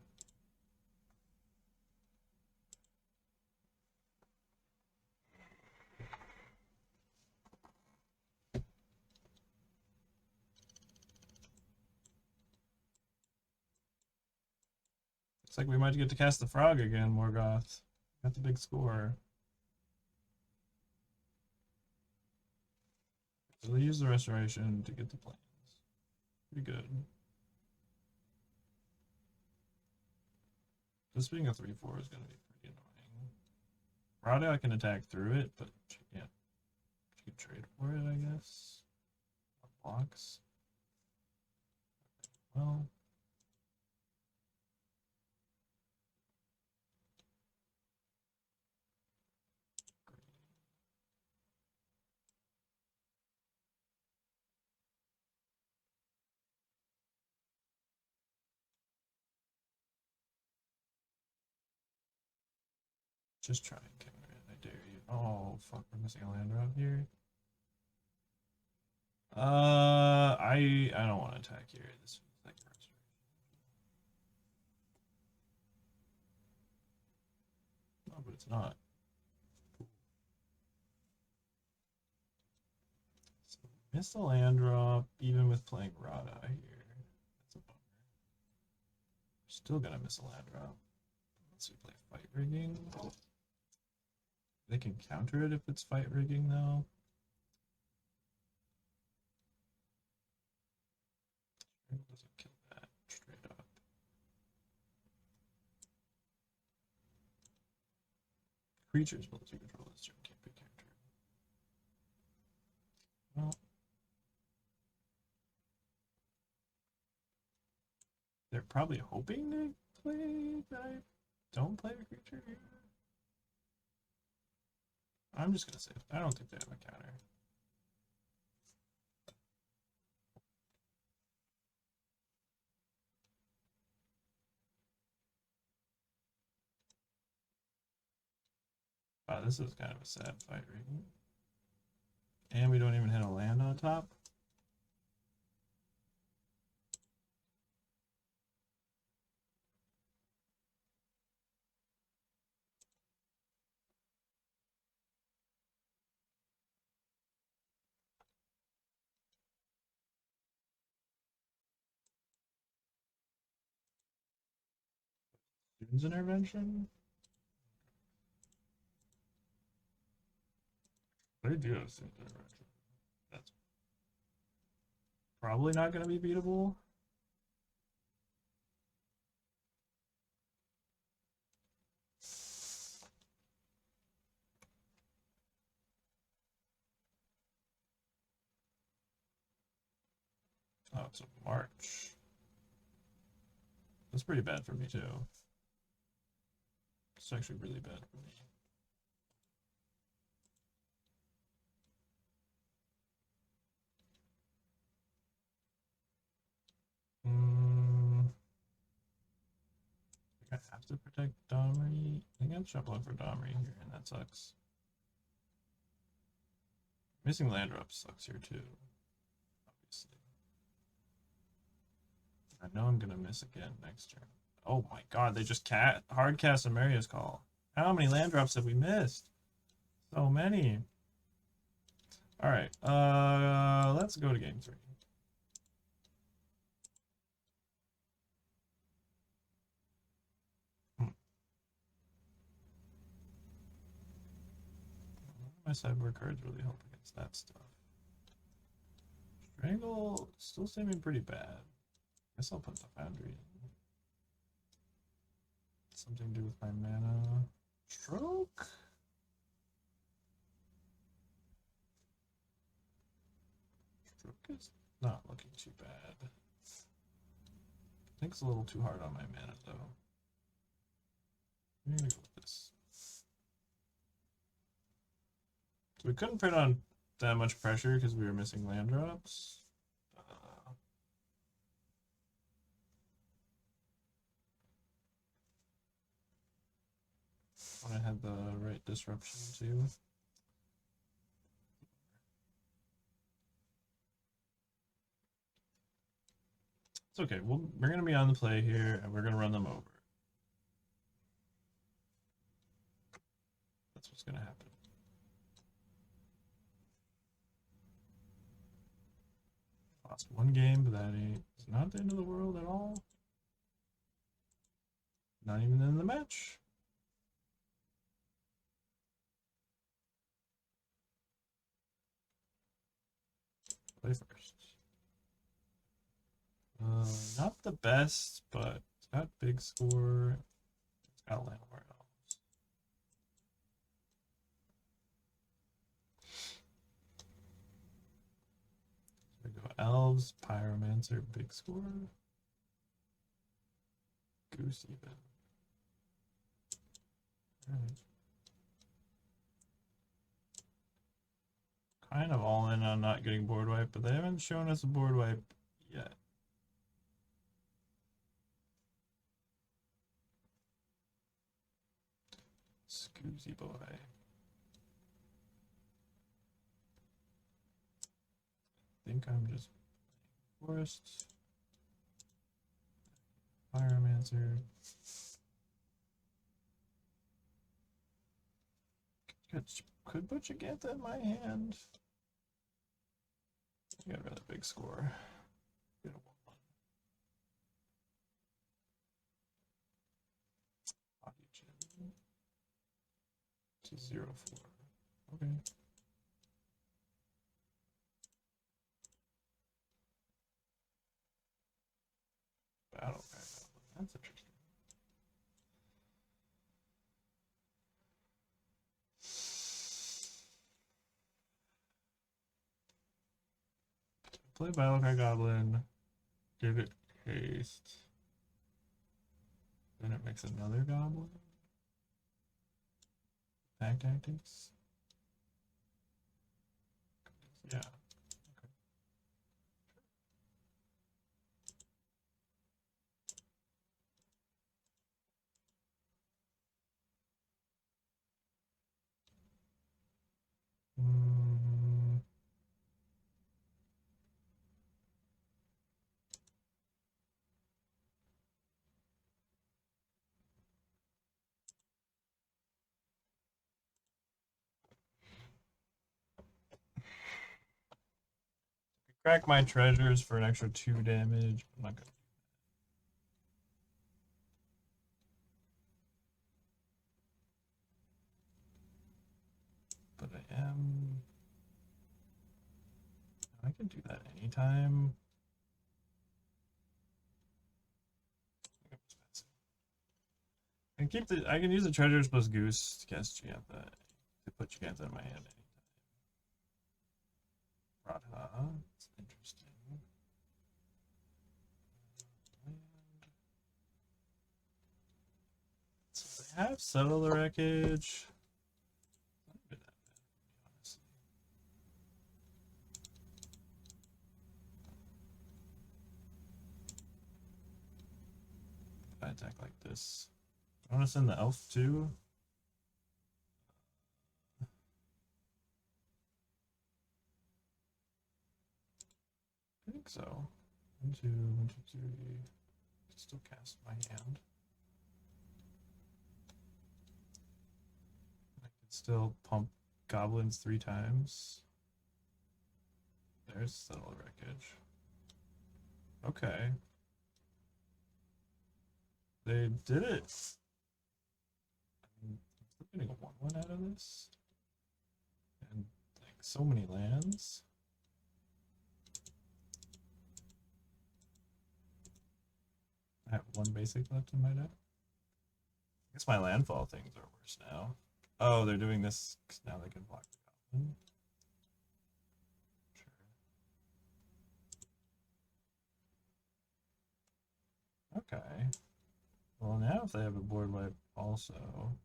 Looks like we might get to cast the frog again, Morgoth. Got the big score. So they use the restoration to get the planes. Pretty good. This being a 3-4 is going to be pretty annoying. Rada can attack through it, but she can't. She can trade for it, I guess. Blocks. Well. Just try and counter it. I dare you. Oh, fuck. We're missing a land drop here. I don't want to attack here. This feels like restoration. No, but it's not. So missed a land drop, even with playing Rada here. That's a bummer. Still gonna miss a land drop. Let's see, play fight rigging. They can counter it if it's fight rigging, though. Doesn't kill that straight up. Creatures built to control this turn can't be countered. Well, they're probably hoping to play that I don't play a creature here. I'm just gonna say I don't think they have a counter. Wow, this is kind of a sad fight rigging. And we don't even hit a land on top. Student's intervention? They do have student intervention. That's probably not going to be beatable. Oh, it's a March. That's pretty bad for me, too. It's actually really bad for me. I think I have to protect Domri. I think I'm shuffling for Domri here, and that sucks. Missing land drop sucks here, too. Obviously. I know I'm gonna miss again next turn. Oh my god, they just hard cast Amaria's Call. How many land drops have we missed? So many. Alright, let's go to game 3. my sideboard cards really help against that stuff. Strangle still seeming pretty bad. Guess I'll put the Foundry in. Something to do with my mana. Stroke? Stroke is not looking too bad. I think it's a little too hard on my mana though. I'm gonna go with this. So we couldn't put on that much pressure because we were missing land drops. I had the right disruption too. It's okay. We're going to be on the play here, and we're going to run them over. That's what's going to happen. Lost one game, but that ain't it's not the end of the world at all. Not even in the match. Play first. Not the best, but it's got big score. It's got land where else. So we go elves, pyromancer, big score. Goose even. All right. Kind of all in on not getting board wipe, but they haven't shown us a board wipe yet. Scoozy boy. I think I'm just forest. Pyromancer. Could put Giganta in my hand. I got a rather big score. Get a 1-1. To 0-4. Okay. Battle cry. That's interesting. Play Battlecry Goblin, give it haste, then it makes another goblin. Pack tactics. Yeah. Okay. Crack my treasures for an extra 2 damage. I'm not gonna. But I am. I can do that anytime. I can use the treasures plus goose to cast Giganta. To put Giganta in my hand anytime. Radha. It's interesting. So they have Settle the Wreckage. Not even that bad, honestly. If I attack like this. I want to send the elf too. I think so. 1, 2, 1, 2, 3. I can still cast my hand. I can still pump goblins 3 times. There's Settle Wreckage. Okay. They did it. I'm still getting a 1-1 out of this. So many lands. I have one basic left in my deck. I guess my landfall things are worse now. Oh, they're doing this because now they can block the goblin. Sure. Okay. Well, now if they have a board wipe also.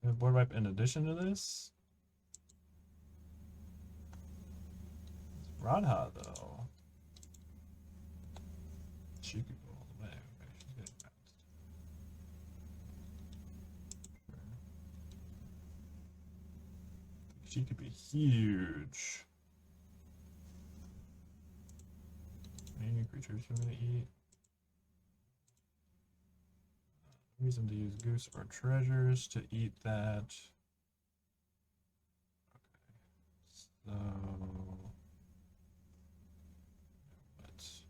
We have board wipe in addition to this. It's Radha though. She could go all the way. Okay, she's getting bounced. Sure. She could be huge. Any creatures you want to eat? Reason to use goose or treasures to eat that. Okay. So let's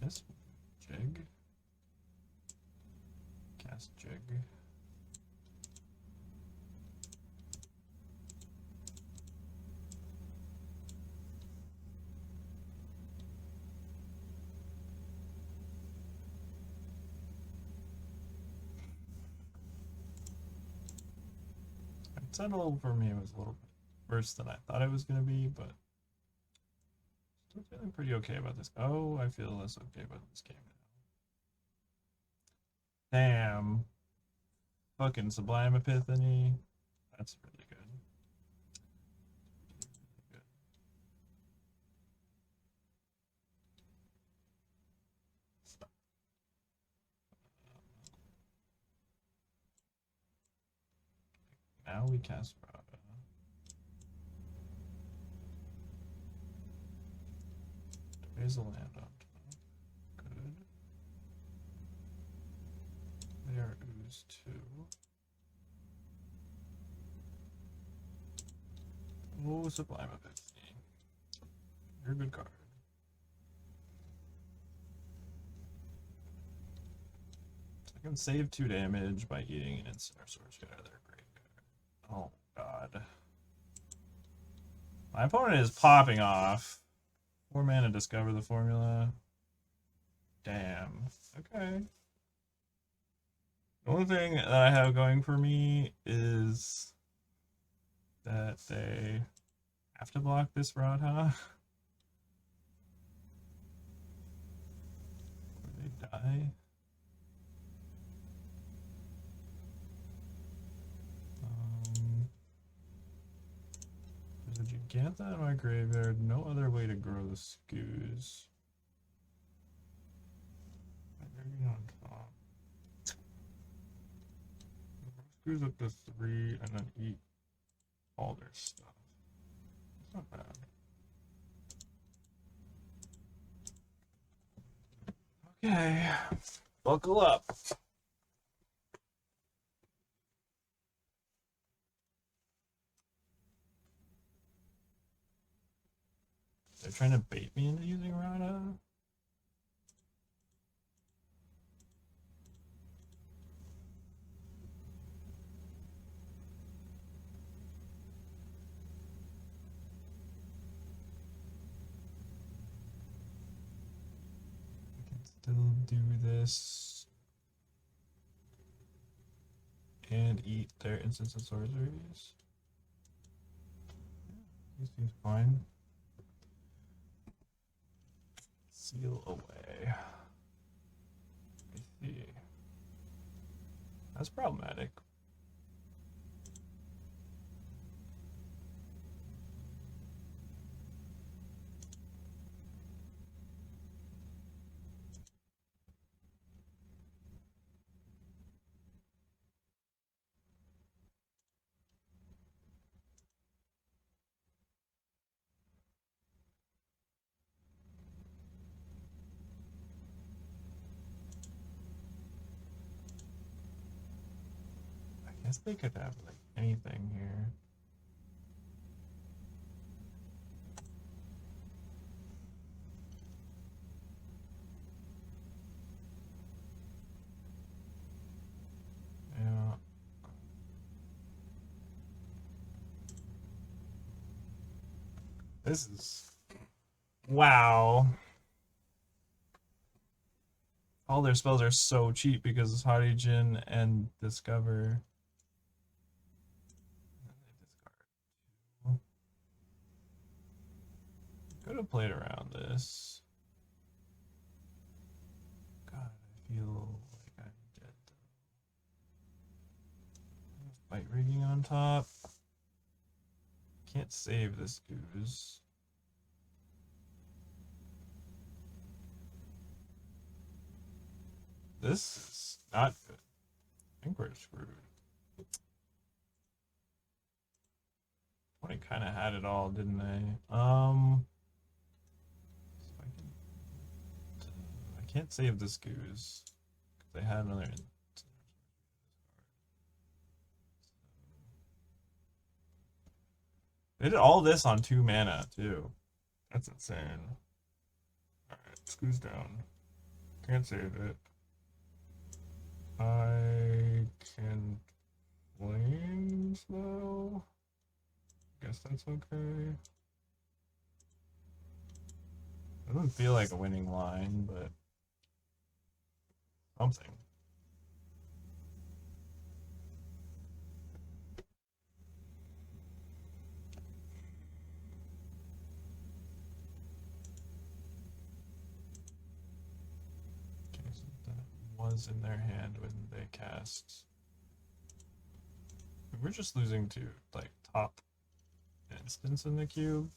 guess jig. Cast jig. Settle for me was a little bit worse than I thought it was going to be, but still feeling pretty okay about this. Oh, I feel less okay about this game now. Damn. Fucking Sublime Epiphany. That's really good. Really good. Now we cast Rada. There's a land on top. Good. They are ooze too. Oh, Sublime Epiphany. You're a good card. I can save 2 damage by eating an instant or source out of their graveyard. Oh god. My opponent is popping off. 4 mana, discover the formula. Damn. Okay. The only thing that I have going for me is that they have to block this Radha. Or they die. There's a Gigantha in my graveyard. No other way to grow the Scoos. Maybe on top. Scoos up to 3 and then eat all their stuff. It's not bad. Okay, buckle up. They're trying to bait me into using Rada. I can still do this and eat their instants and sorceries. This seems fine. Seal away. I see. That's problematic. I guess they could have like anything here. This is... Wow. All their spells are so cheap because it's Harijin and Discover. Could have played around this. God, I feel like I'm dead though. Fight rigging on top. Can't save this ooze. This is not good. I think we're screwed. 20 kind of had it all, didn't they? So I can't save this goose because they had another. They did all this on 2 mana too. That's insane. Alright, Scoo's down. Can't save it. I can flames though. Guess that's okay. Doesn't feel like a winning line, but something. Okay, so that was in their hand when they cast. We're just losing to like top instance in the cube.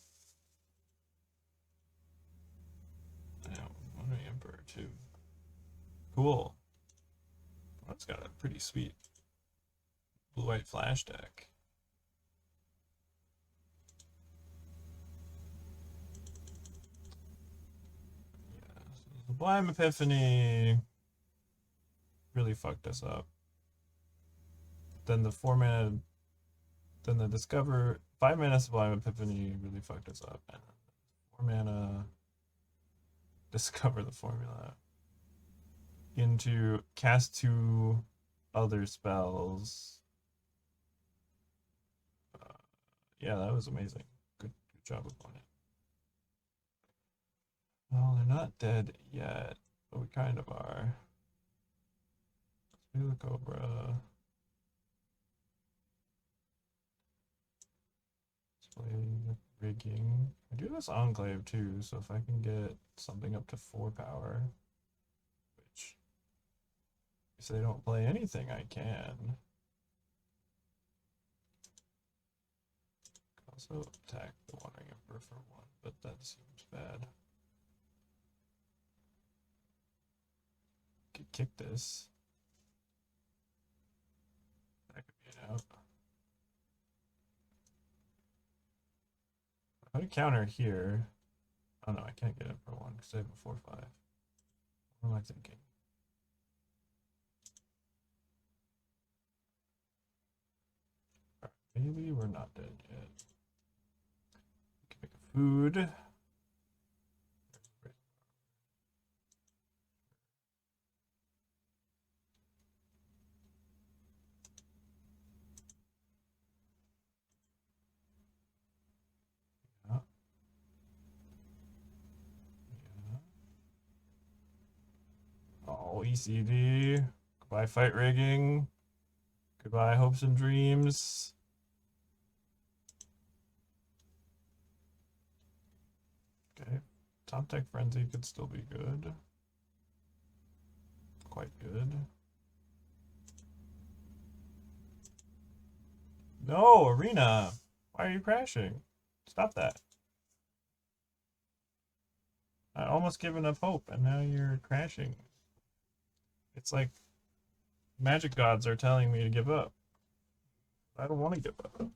I know, one Emperor too. Cool. That's got a pretty sweet blue-white flash deck. Yeah, so the Sublime Epiphany really fucked us up. Then the 4 mana, then the Discover 5 mana Sublime Epiphany really fucked us up, and 4 mana Discover the formula into cast 2 other spells. Yeah, that was amazing. Good job, opponent. Well, they're not dead yet, but we kind of are. Let's do the Cobra. Display rigging. I do this Enclave too, so if I can get something up to 4 power, which if they don't play anything, I can. Also attack the Wandering Emperor for 1, but that seems bad. Could kick this. That could be an out. If I counter here. Oh no, I can't get it for 1 because I have a 4/5. What am I thinking? Right, maybe we're not dead yet. We can make a food. Yeah. Yeah. Oh, ECD. Goodbye, fight rigging. Goodbye, hopes and dreams. Okay. Top deck frenzy could still be good. Quite good. No, Arena. Why are you crashing? Stop that. I almost given up hope and now you're crashing. It's like magic gods are telling me to give up. I don't want to give up.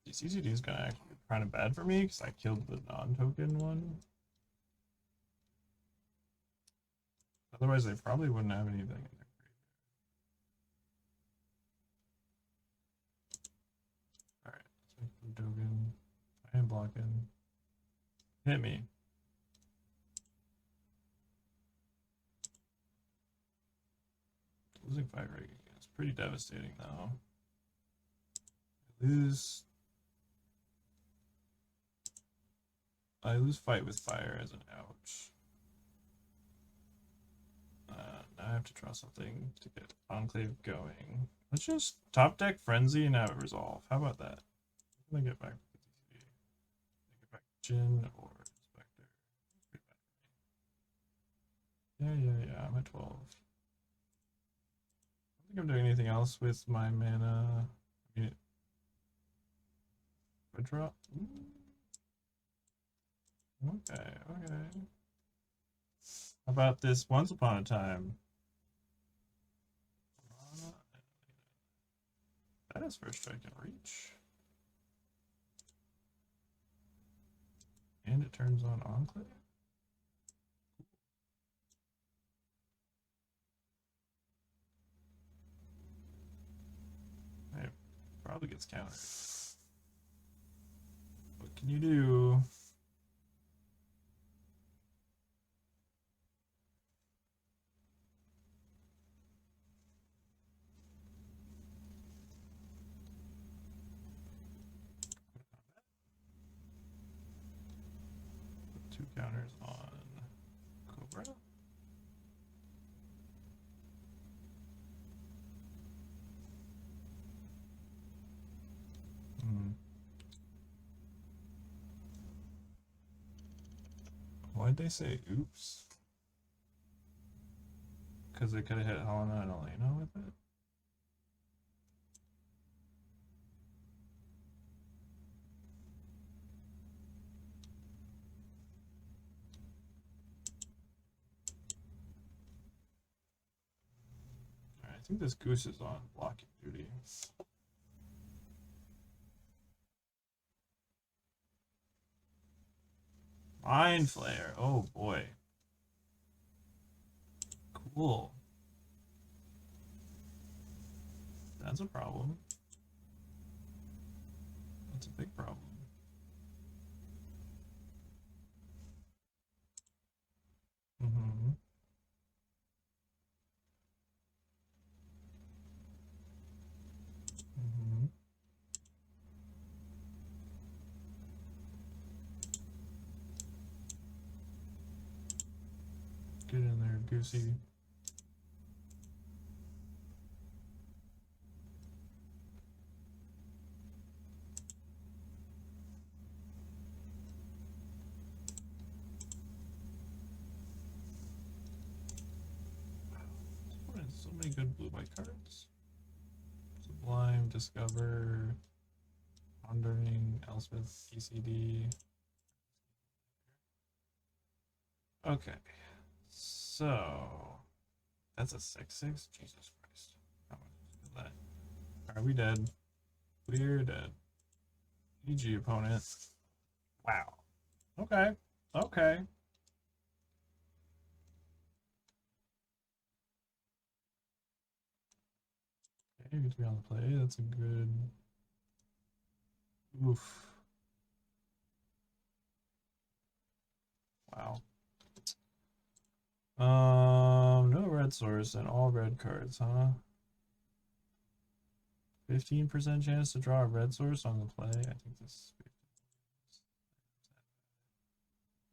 CCD is gonna actually be kind of bad for me because I killed the non-token one. Otherwise, they probably wouldn't have anything in there. Alright, let's make the token. I am blocking. Hit me. Losing 5 rigging is pretty devastating though. I lose fight with fire as an ouch. Now I have to draw something to get Enclave going. Let's just top deck Frenzy and have it resolve. How about that? I'm gonna get back to DCD. Get back to Jin or Spectre. Yeah, I'm at 12. I don't think I'm doing anything else with my mana. I mean, I draw. Okay. How about this Once Upon a Time? That is first strike and reach. And it turns on Enclave. It probably gets countered. What can you do? Put 2 counters on Cobra. Why'd they say oops? Because they could have hit Helena and Elena with it? Alright, I think this goose is on blocking duty. Mind Flayer. Oh boy. Cool. That's a problem. That's a big problem. Mm-hmm. Mm-hmm. Get in there, Goosey. So many good blue white cards. Sublime, Discover, Pondering, Elspeth, ECD. Okay. So that's a 6/6? Jesus Christ. How much is that? Alright, we dead. We're dead. GG opponent. Wow. Okay. Okay. Okay, you get to be on the play. That's a good. Oof. Wow. No red source and all red cards, huh? 15% chance to draw a red source on the play. I think this.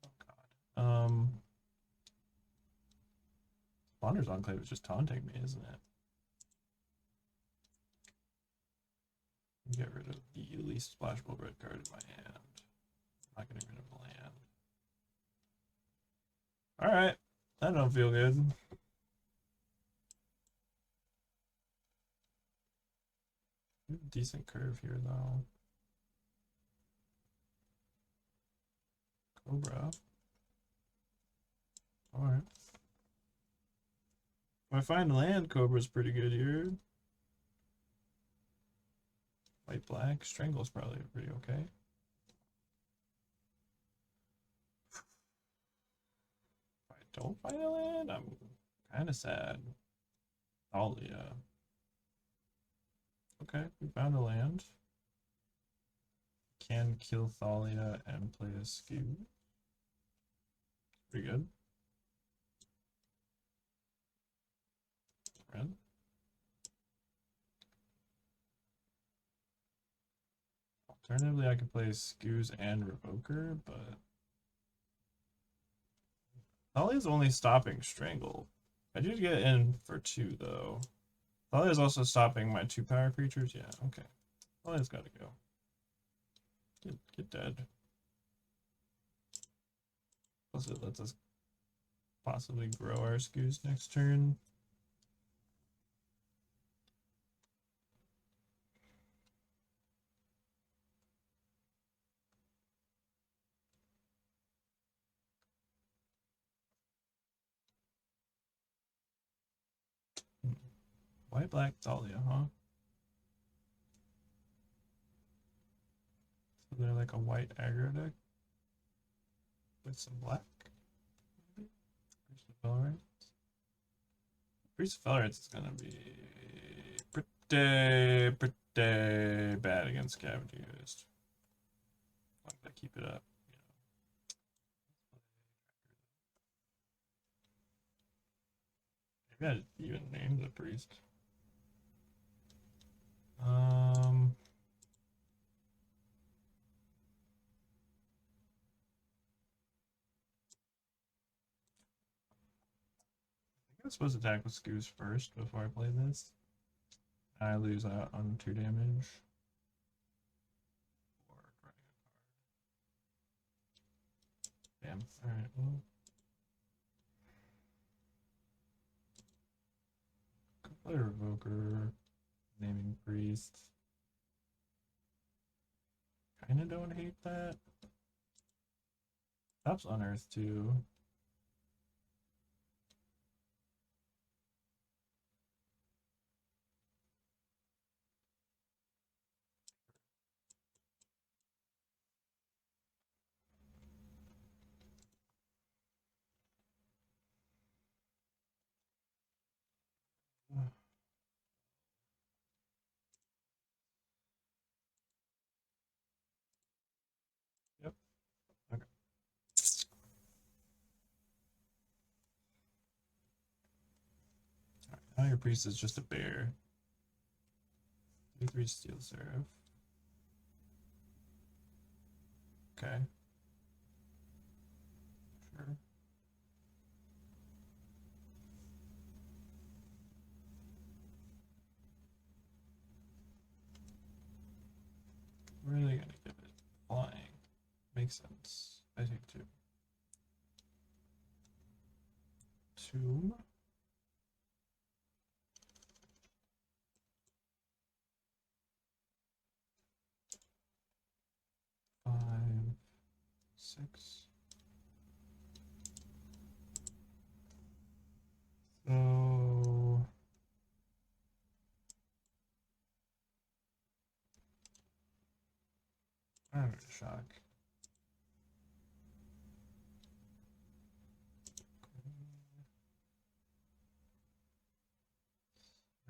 Oh God. Wander's Enclave is just taunting me, isn't it? Get rid of the least splashable red card in my hand. I'm not getting rid of the land. Alright. That don't feel good. Decent curve here, though. Cobra. Alright. If I find land, Cobra's pretty good here. White black. Strangle's probably pretty okay. If I don't find a land, I'm kind of sad. Thalia. Okay, we found a land. Can kill Thalia and play a skew. Pretty good. Red. Alternatively, I could play Scoos and Revoker, but Thalia only stopping Strangle. I do get in for 2, though. Thalia also stopping my 2 power creatures. Yeah, okay. Thalia's gotta go. Get dead. Plus it lets us possibly grow our Scoos next turn. White black Thalia, huh? So they're like a white aggro deck with some black. Maybe? Priest of Felrites. Priest of Felrites is gonna be pretty bad against Scavengers. As long as I keep it up. Maybe I just even name the priest. I'm supposed to attack with Scoos first before I play this. I lose out on 2 damage. Damn. Alright, well. Could play Revoker. Naming Priest. Kinda don't hate that. Stops Unearth too. Yep. Okay. Alright, now your priest is just a bear. 3/3 Steel Seraph. Okay. Sure. Really gonna give it flying. Makes sense. I take 2. Tomb. 5, 6. So I'm in shock.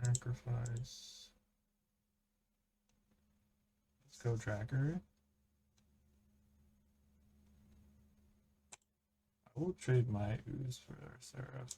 Sacrifice. Let's go tracker. I will trade my ooze for Seraph.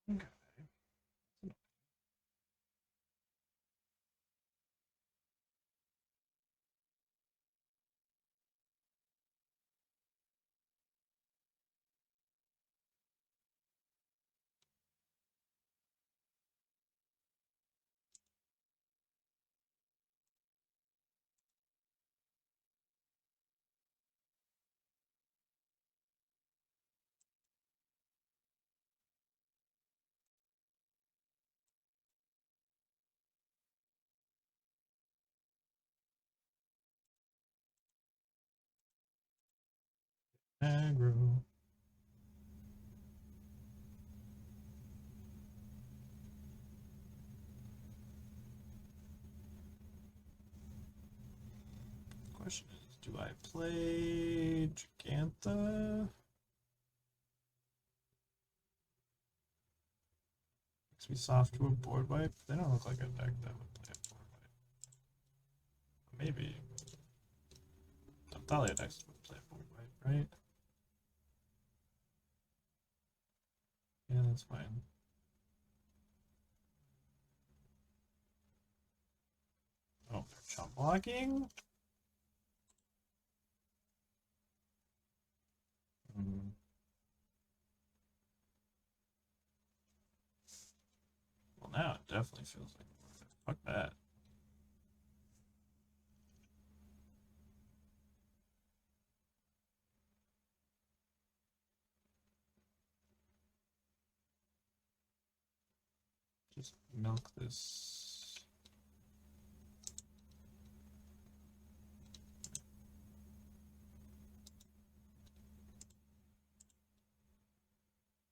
Okay. Aggro. Question is, do I play Gigantha? Makes me soft to a board wipe. They don't look like a deck that would play a board wipe. Maybe. Thalia decks would play a board wipe, right? Yeah, that's fine. Oh, they're chump blocking? Hmm. Well, now it definitely feels like worth it. Fuck that. Just milk this.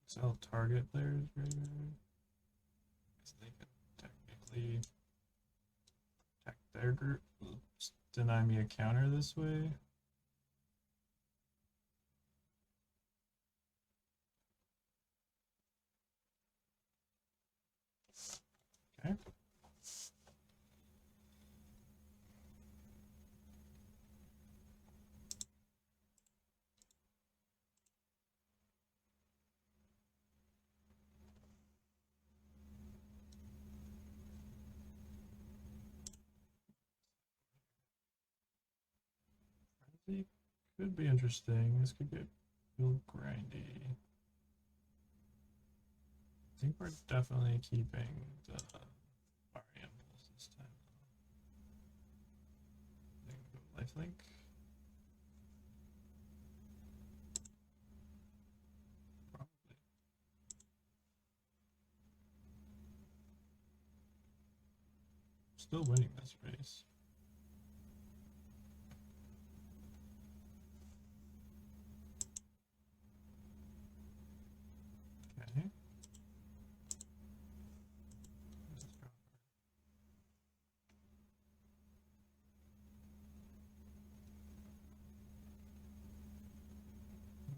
Sell target players graveyard. Because they can technically attack their group. Oops. Deny me a counter this way. Okay. Frenzy could be interesting. This could get real grindy. I think we're definitely keeping the variables this time. Lifelink. Probably. Still winning this race. Okay.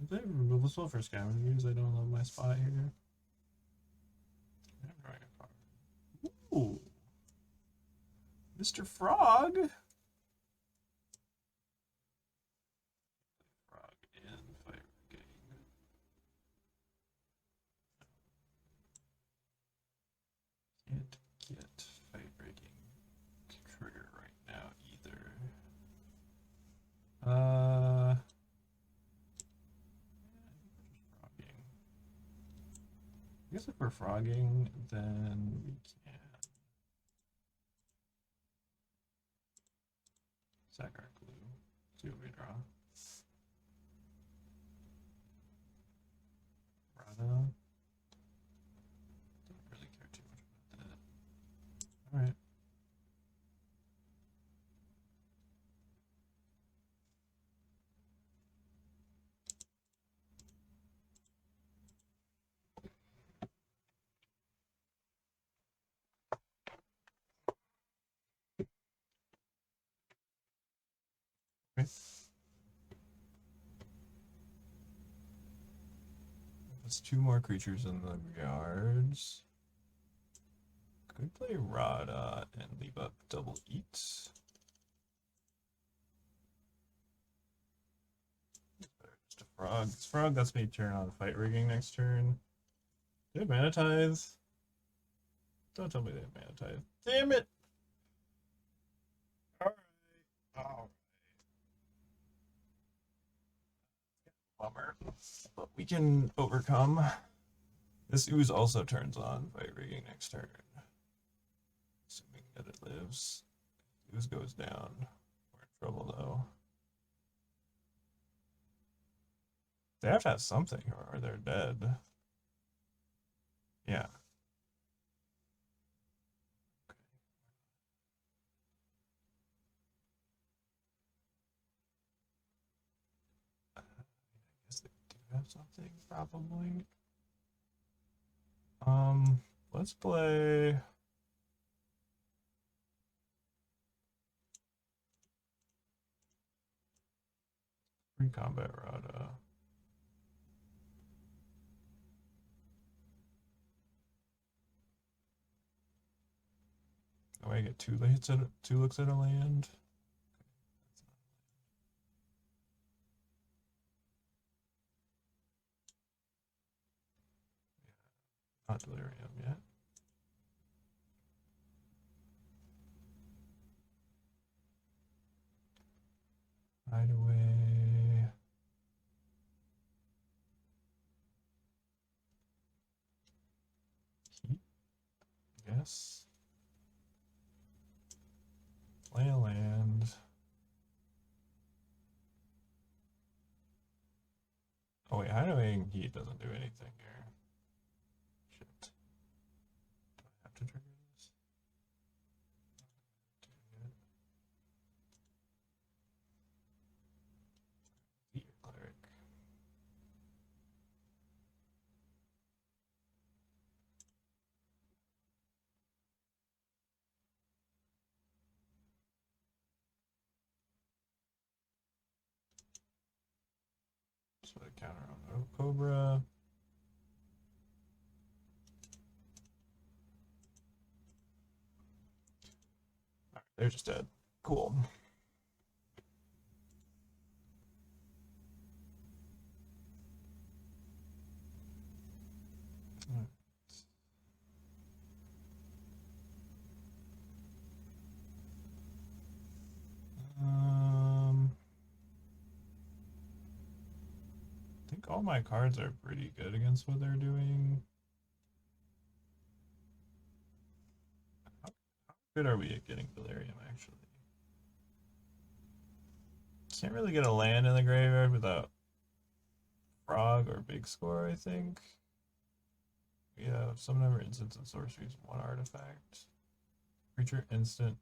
They removal spell for scavengers. I don't love my spot here. Ooh. Mr. Frog. Frog and Fire Gang. Can't get Fire Breaking trigger right now either. Frogging. I guess if we're frogging, then we can sack our glue. See what we draw. Rada. Don't really care too much about that. Alright. Okay. That's two more creatures in the yards. Could play Rada and leave up double eats. Just a frog. This frog lets me turn on fight rigging next turn. They have mana tithe. Don't tell me they have mana tithe. Damn it! Alright. Oh. Bummer. But we can overcome. This ooze also turns on fight rigging next turn. Assuming that it lives. Ooze goes down. We're in trouble though. They have to have something or they're dead. Yeah. have something probably. Let's play. Free combat rod. Oh, I get two looks at a land. Not delirium yet. Hideaway. Heat. Yes. Play a land. Oh wait, hideaway and heat doesn't do anything here. Shit. Do I have to trigger this? Heat your cleric. So I counter on the Cobra. Alright, they're just dead. Cool. I think all my cards are pretty good against what they're doing. How good are we at getting delirium, actually? Can't really get a land in the graveyard without frog or big score, I think. We have some number of instants and sorceries, one artifact. Creature instant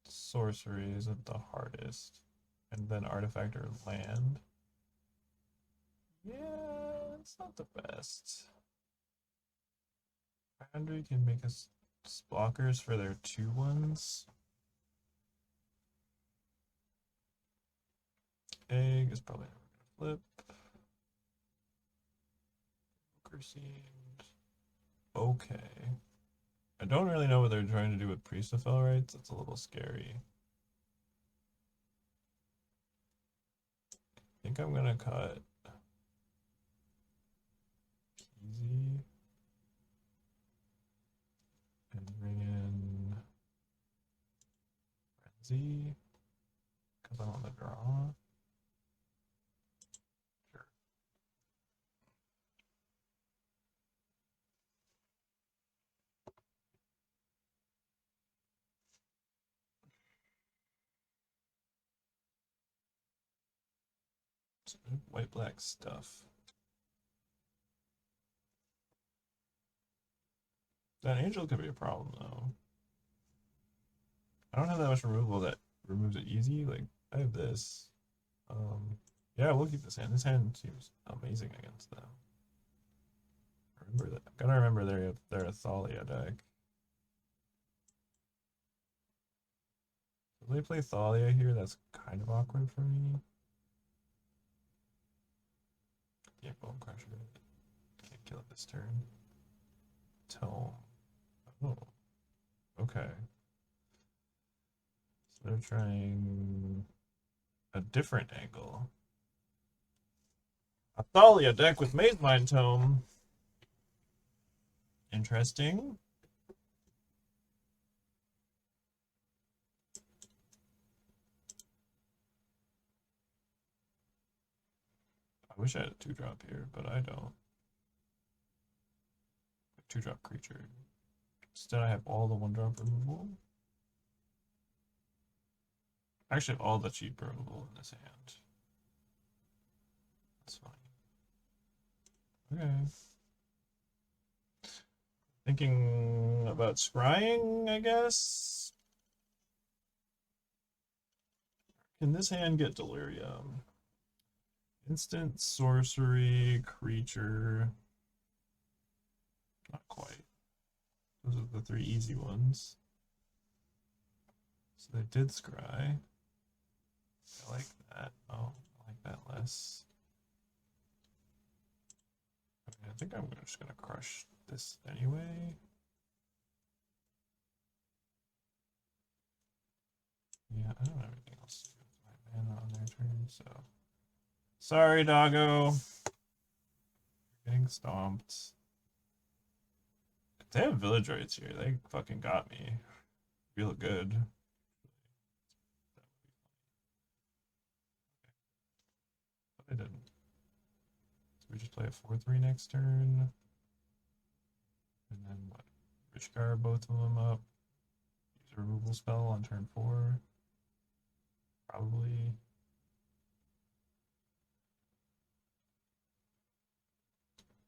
sorcery isn't the hardest. And then artifact or land. Yeah, it's not the best. Foundry can make us blockers for their 2/1s. Egg is probably never gonna flip. Poker seemed okay. I don't really know what they're trying to do with Priest of Fell Rights. It's a little scary. I think I'm gonna cut Easy and bring in Frenzy because I'm on the draw. Sure. White black stuff. That angel could be a problem though. I don't have that much removal that removes it easy. Like I have this. Yeah, we'll keep this hand. This hand seems amazing against them. Remember that. Gotta remember they're a Thalia deck. If they play Thalia here, that's kind of awkward for me. Yeah, Bone Crusher. Can't kill it this turn. Tome. Oh. Okay. So they're trying a different angle. A Thalia deck with Maze Mind Tome. Interesting. I wish I had a 2-drop here, but I don't. 2-drop creature. Instead, I have all the 1-drop removal. Actually, all the cheap removal in this hand. That's fine. Okay. Thinking about scrying, I guess. Can this hand get delirium? Instant sorcery creature. Not quite. Those are the three easy ones. So they did scry. I like that. Oh, I like that less. Okay, I think I'm just gonna crush this anyway. Yeah, I don't have anything else to do with my mana on their turn, so. Sorry, doggo. You're getting stomped. If they have village rights here, they fucking got me. Real good. But they didn't. So we just play a 4-3 next turn. And then what? Rishkar both of them up. Use a removal spell on turn 4. Probably.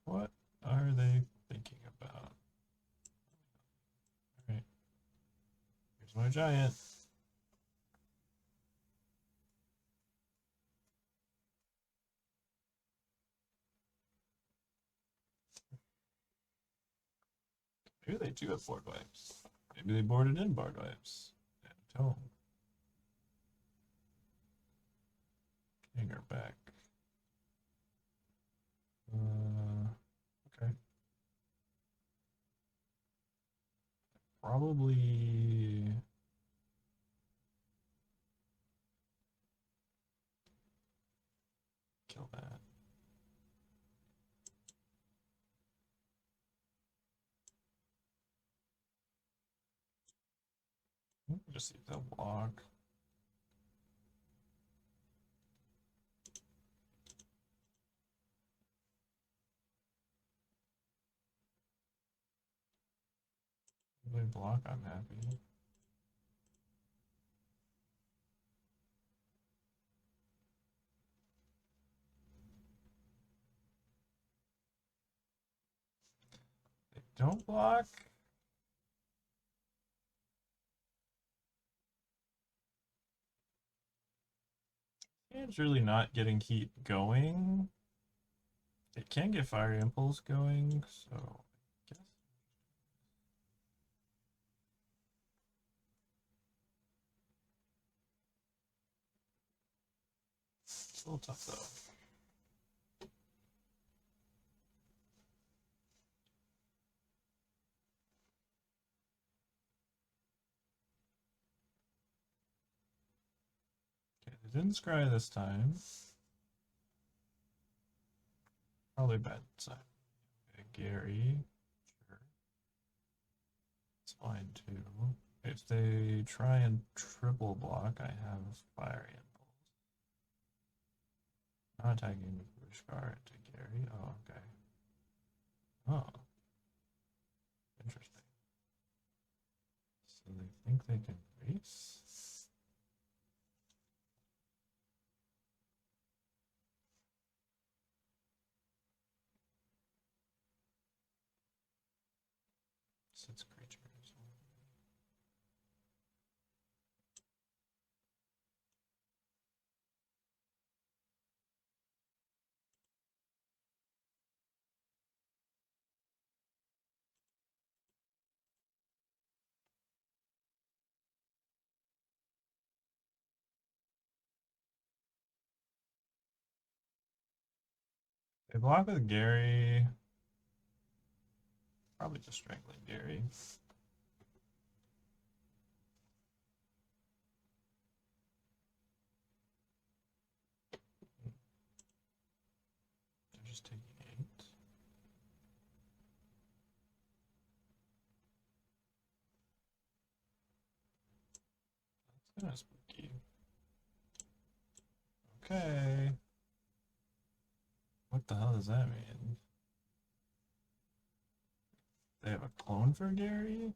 What are they thinking about? Alright. Here's my giant. Maybe they do have board wipes. Maybe they boarded in board wipes. And tone. Getting her back. Okay. Probably kill that. Just see they'll block. If they block, I'm happy. They don't block. It's really not getting heat going. It can get fire impulse going, so I guess. It's a little tough though. Okay, they didn't scry this time. Probably bad sign. Okay, Gary. Sure. It's fine too. If they try and triple block, I have fire impulse. Not attacking with Rishkar to Gary. Oh, okay. Oh. Interesting. So they think they can race? Six creatures. They block with Gary. Probably just strangling Gary. They're just taking 8. That's kind of spooky. Okay. What the hell does that mean? They have a clone for Gary?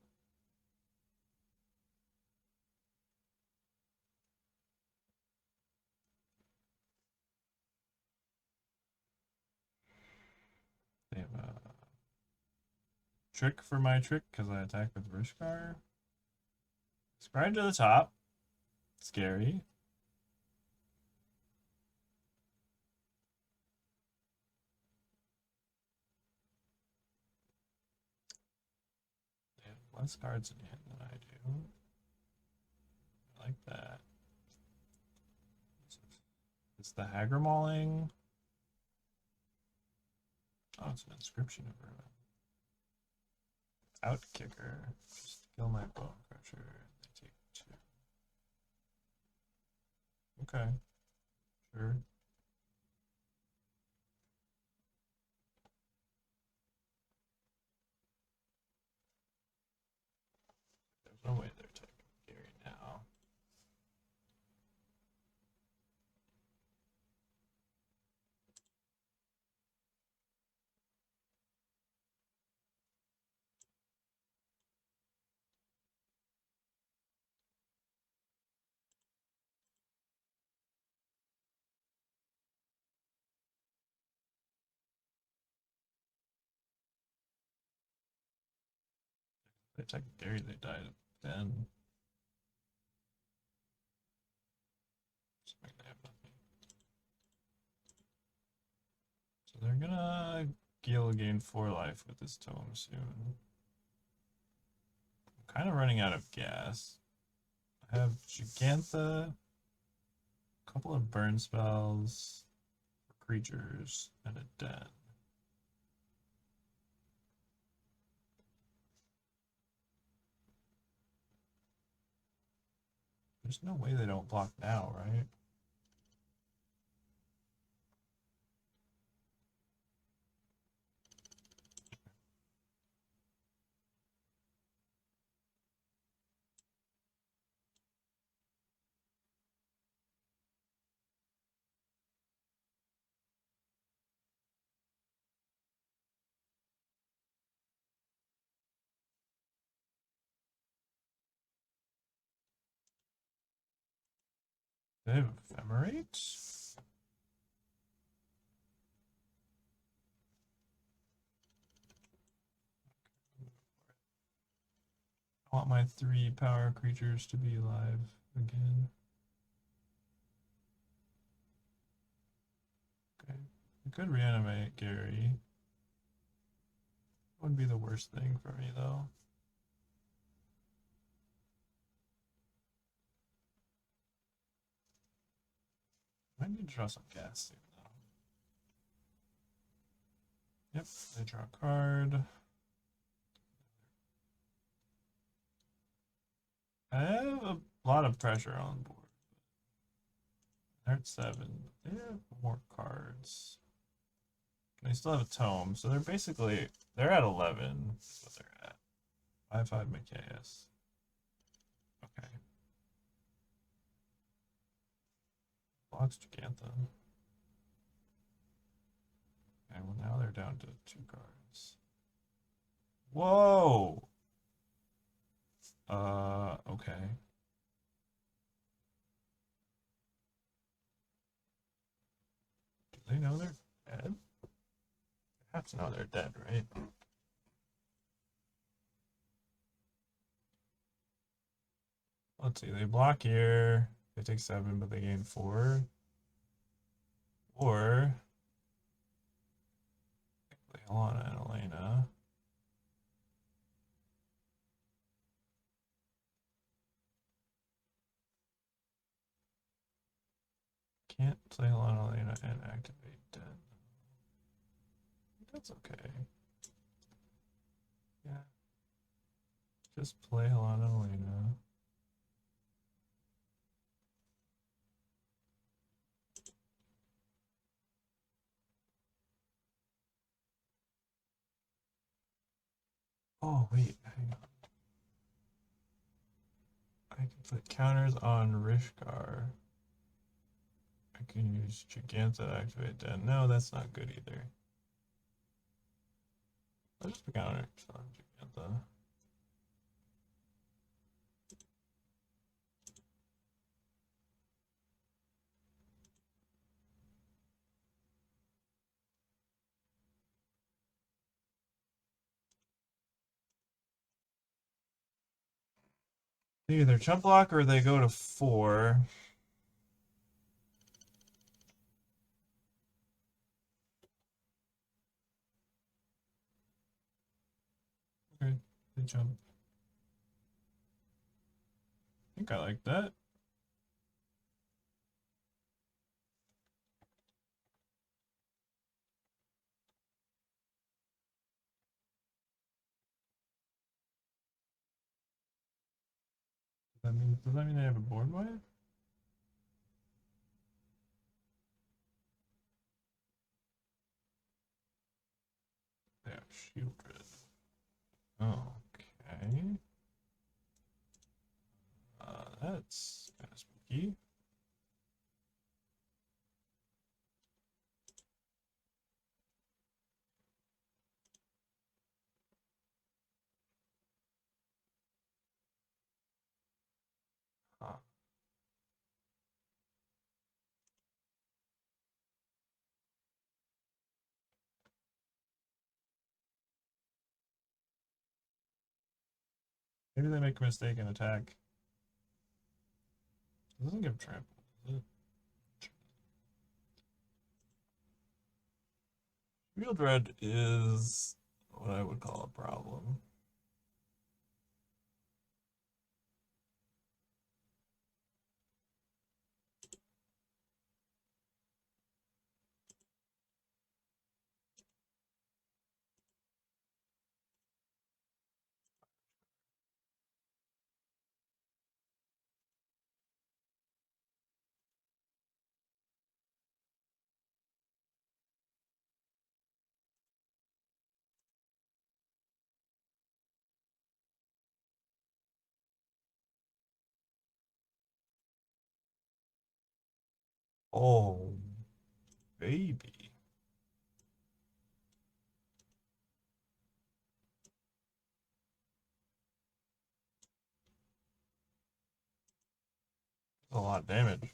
They have a trick for my trick because I attack with Rishkar. Scry to the top. Scary. less cards in hand than I do. I like that. It's the Hagger Mauling. Oh, it's an inscription of Vermin. Out kicker. Just kill my bone crusher. They take 2. Okay. Sure. There's no way they're taking Gary now. They attack Gary, they died then. They have nothing. So they're gonna gain 4 life with this tome soon. I'm kind of running out of gas. I have Gigantha, a couple of burn spells for creatures, and a den. There's no way they don't block now, right? They have Ephemerate? I want my 3 power creatures to be alive again. Okay. I could reanimate Gary. Wouldn't be the worst thing for me though. I need to draw some gas soon though. Yep, they draw a card. I have a lot of pressure on board. They're at 7. They have more cards. They still have a tome, so they're at 11. That's what they're at. 5/5 Machias. Okay. Blocks Gigantha. Okay, well now they're down to 2 cards. Whoa! Okay. Do they know they're dead? They have to know they're dead, right? Let's see, they block here. They take 7, but they gain 4. Or Leilana and Elena. Can't play Lana Elena and activate Den. That's okay. Yeah. Just play Lana Elena. Oh, wait. Hang on. I can put counters on Rishkar. I can use Giganta to activate Den. No, that's not good either. I'll just put counters on Giganta. They either chump block or they go to 4. Okay, they jump. think I like that. Does that mean they have a board wipe? They have shieldred. Okay. That's kind of spooky. Huh. Maybe they make a mistake and attack. It doesn't give trample, does it? Shield red is what I would call a problem. Oh, baby. That's a lot of damage.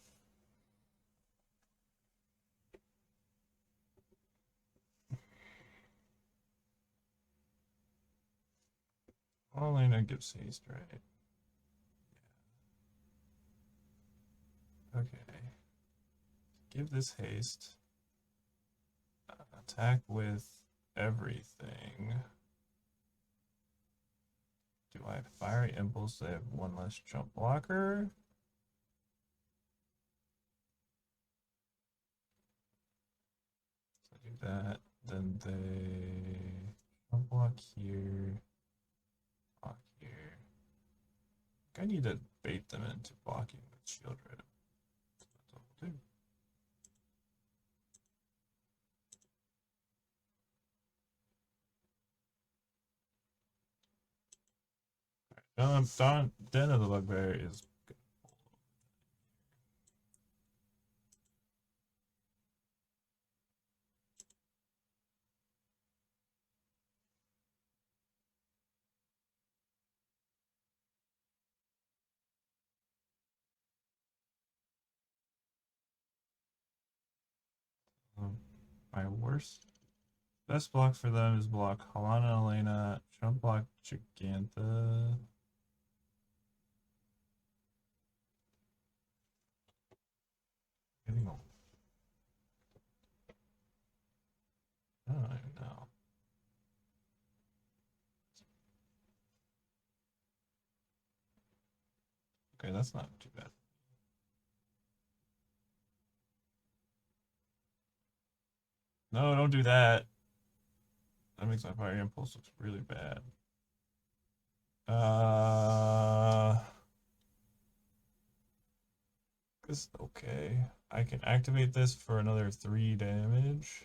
Well, Elena gives haste, right? Okay. Give this haste. Attack with everything. Do I have fiery impulse? They have one less jump blocker. So I do that. Then they jump block here. Block here. I need to bait them into blocking with shield red. That's what we'll do. Den of the Bugbear is good. My worst best block for them is block Halana Elena, jump block Gigantha. Getting old. I don't even know. Okay, that's not too bad. No, don't do that. That makes my fire impulse look really bad. This okay. I can activate this for another 3 damage.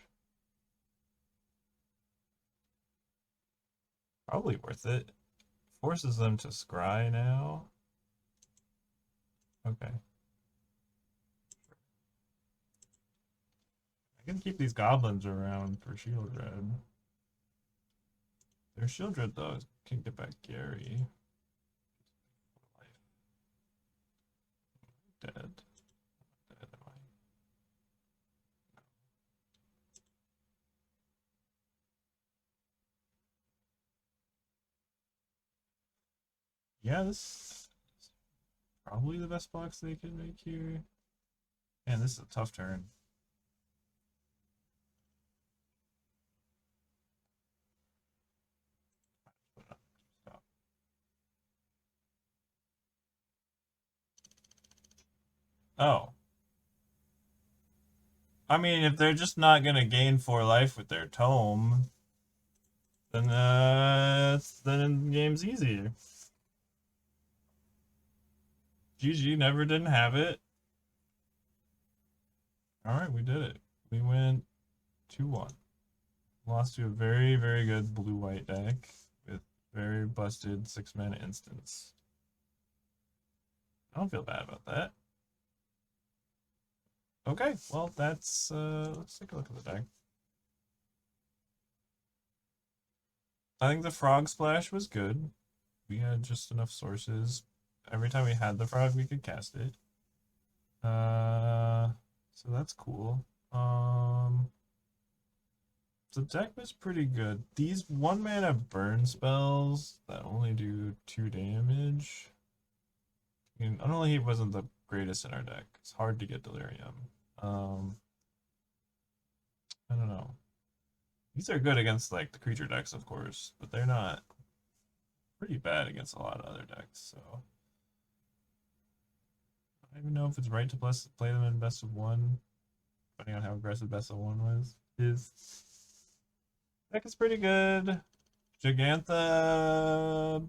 Probably worth it. Forces them to scry now. Okay. I can keep these goblins around for shield red. Their shield red though can get back Gary. Dead. Dead am I? Yeah, this is probably the best box they could make here. Man, this is a tough turn. Stop. Oh. I mean, if they're just not gonna gain 4 life with their tome, then the game's easier. GG never didn't have it. Alright, we did it. We went 2-1. Lost to a very, very good blue-white deck with very busted 6-mana instants. I don't feel bad about that. Okay, well that's let's take a look at the deck. I think the frog splash was good. We had just enough sources. Every time we had the frog, we could cast it. So that's cool. The deck was pretty good. These 1-mana burn spells that only do 2 damage. I mean, Unholy Heat wasn't the greatest in our deck. It's hard to get Delirium. I don't know. These are good against like the creature decks, of course, but they're not pretty bad against a lot of other decks. So I don't even know if it's right to play them in best of 1, depending on how aggressive best of 1 was. Deck is pretty good. Gigantha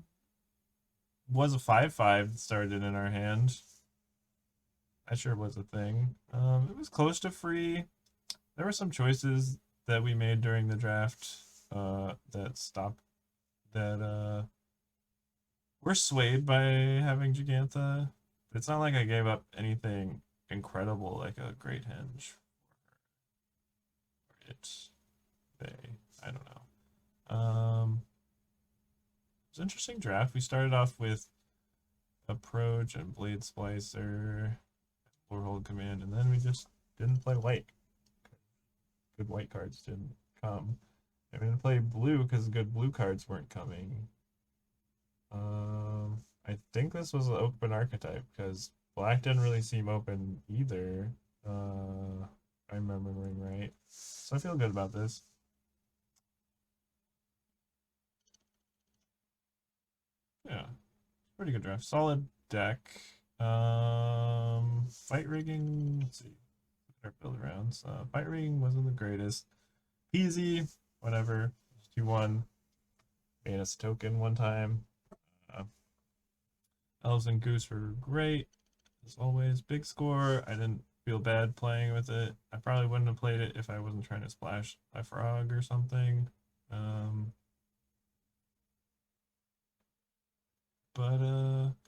was a 5/5 that started in our hand. That sure was a thing. It was close to free. There were some choices that we made during the draft that were swayed by having Gigantha. It's not like I gave up anything incredible like a Great Henge for it. I don't know. It's an interesting draft. We started off with Approach and Blade Splicer, Lorehold Command, and then we just didn't play white. Good white cards didn't come. And we didn't play blue because good blue cards weren't coming. I think this was an open archetype because black didn't really seem open either. I'm remembering right. So I feel good about this. Yeah, pretty good draft. Solid deck. Fight rigging. Let's see. Our build rounds. Fight rigging wasn't the greatest. Easy, whatever. 2-1. Made us a token one time. Elves and Goose were great, as always. Big score. I didn't feel bad playing with it. I probably wouldn't have played it if I wasn't trying to splash my frog or something.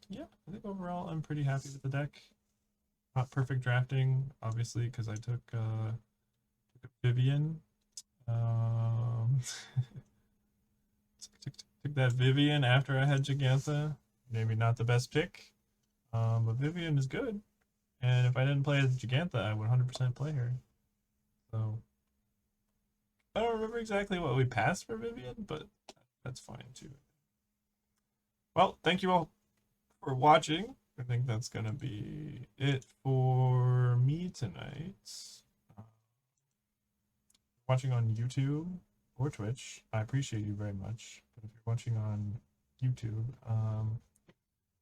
Yeah, I think overall I'm pretty happy with the deck. Not perfect drafting, obviously, because I took Vivian. Took that Vivian after I had Gigantha. Maybe not the best pick, but Vivian is good. And if I didn't play as Gigantha, I would 100% play her. So I don't remember exactly what we passed for Vivian, but that's fine too. Well, thank you all for watching. I think that's gonna be it for me tonight. Watching on YouTube or Twitch, I appreciate you very much. But if you're watching on YouTube,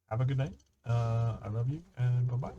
have a good night. I love you, and bye-bye.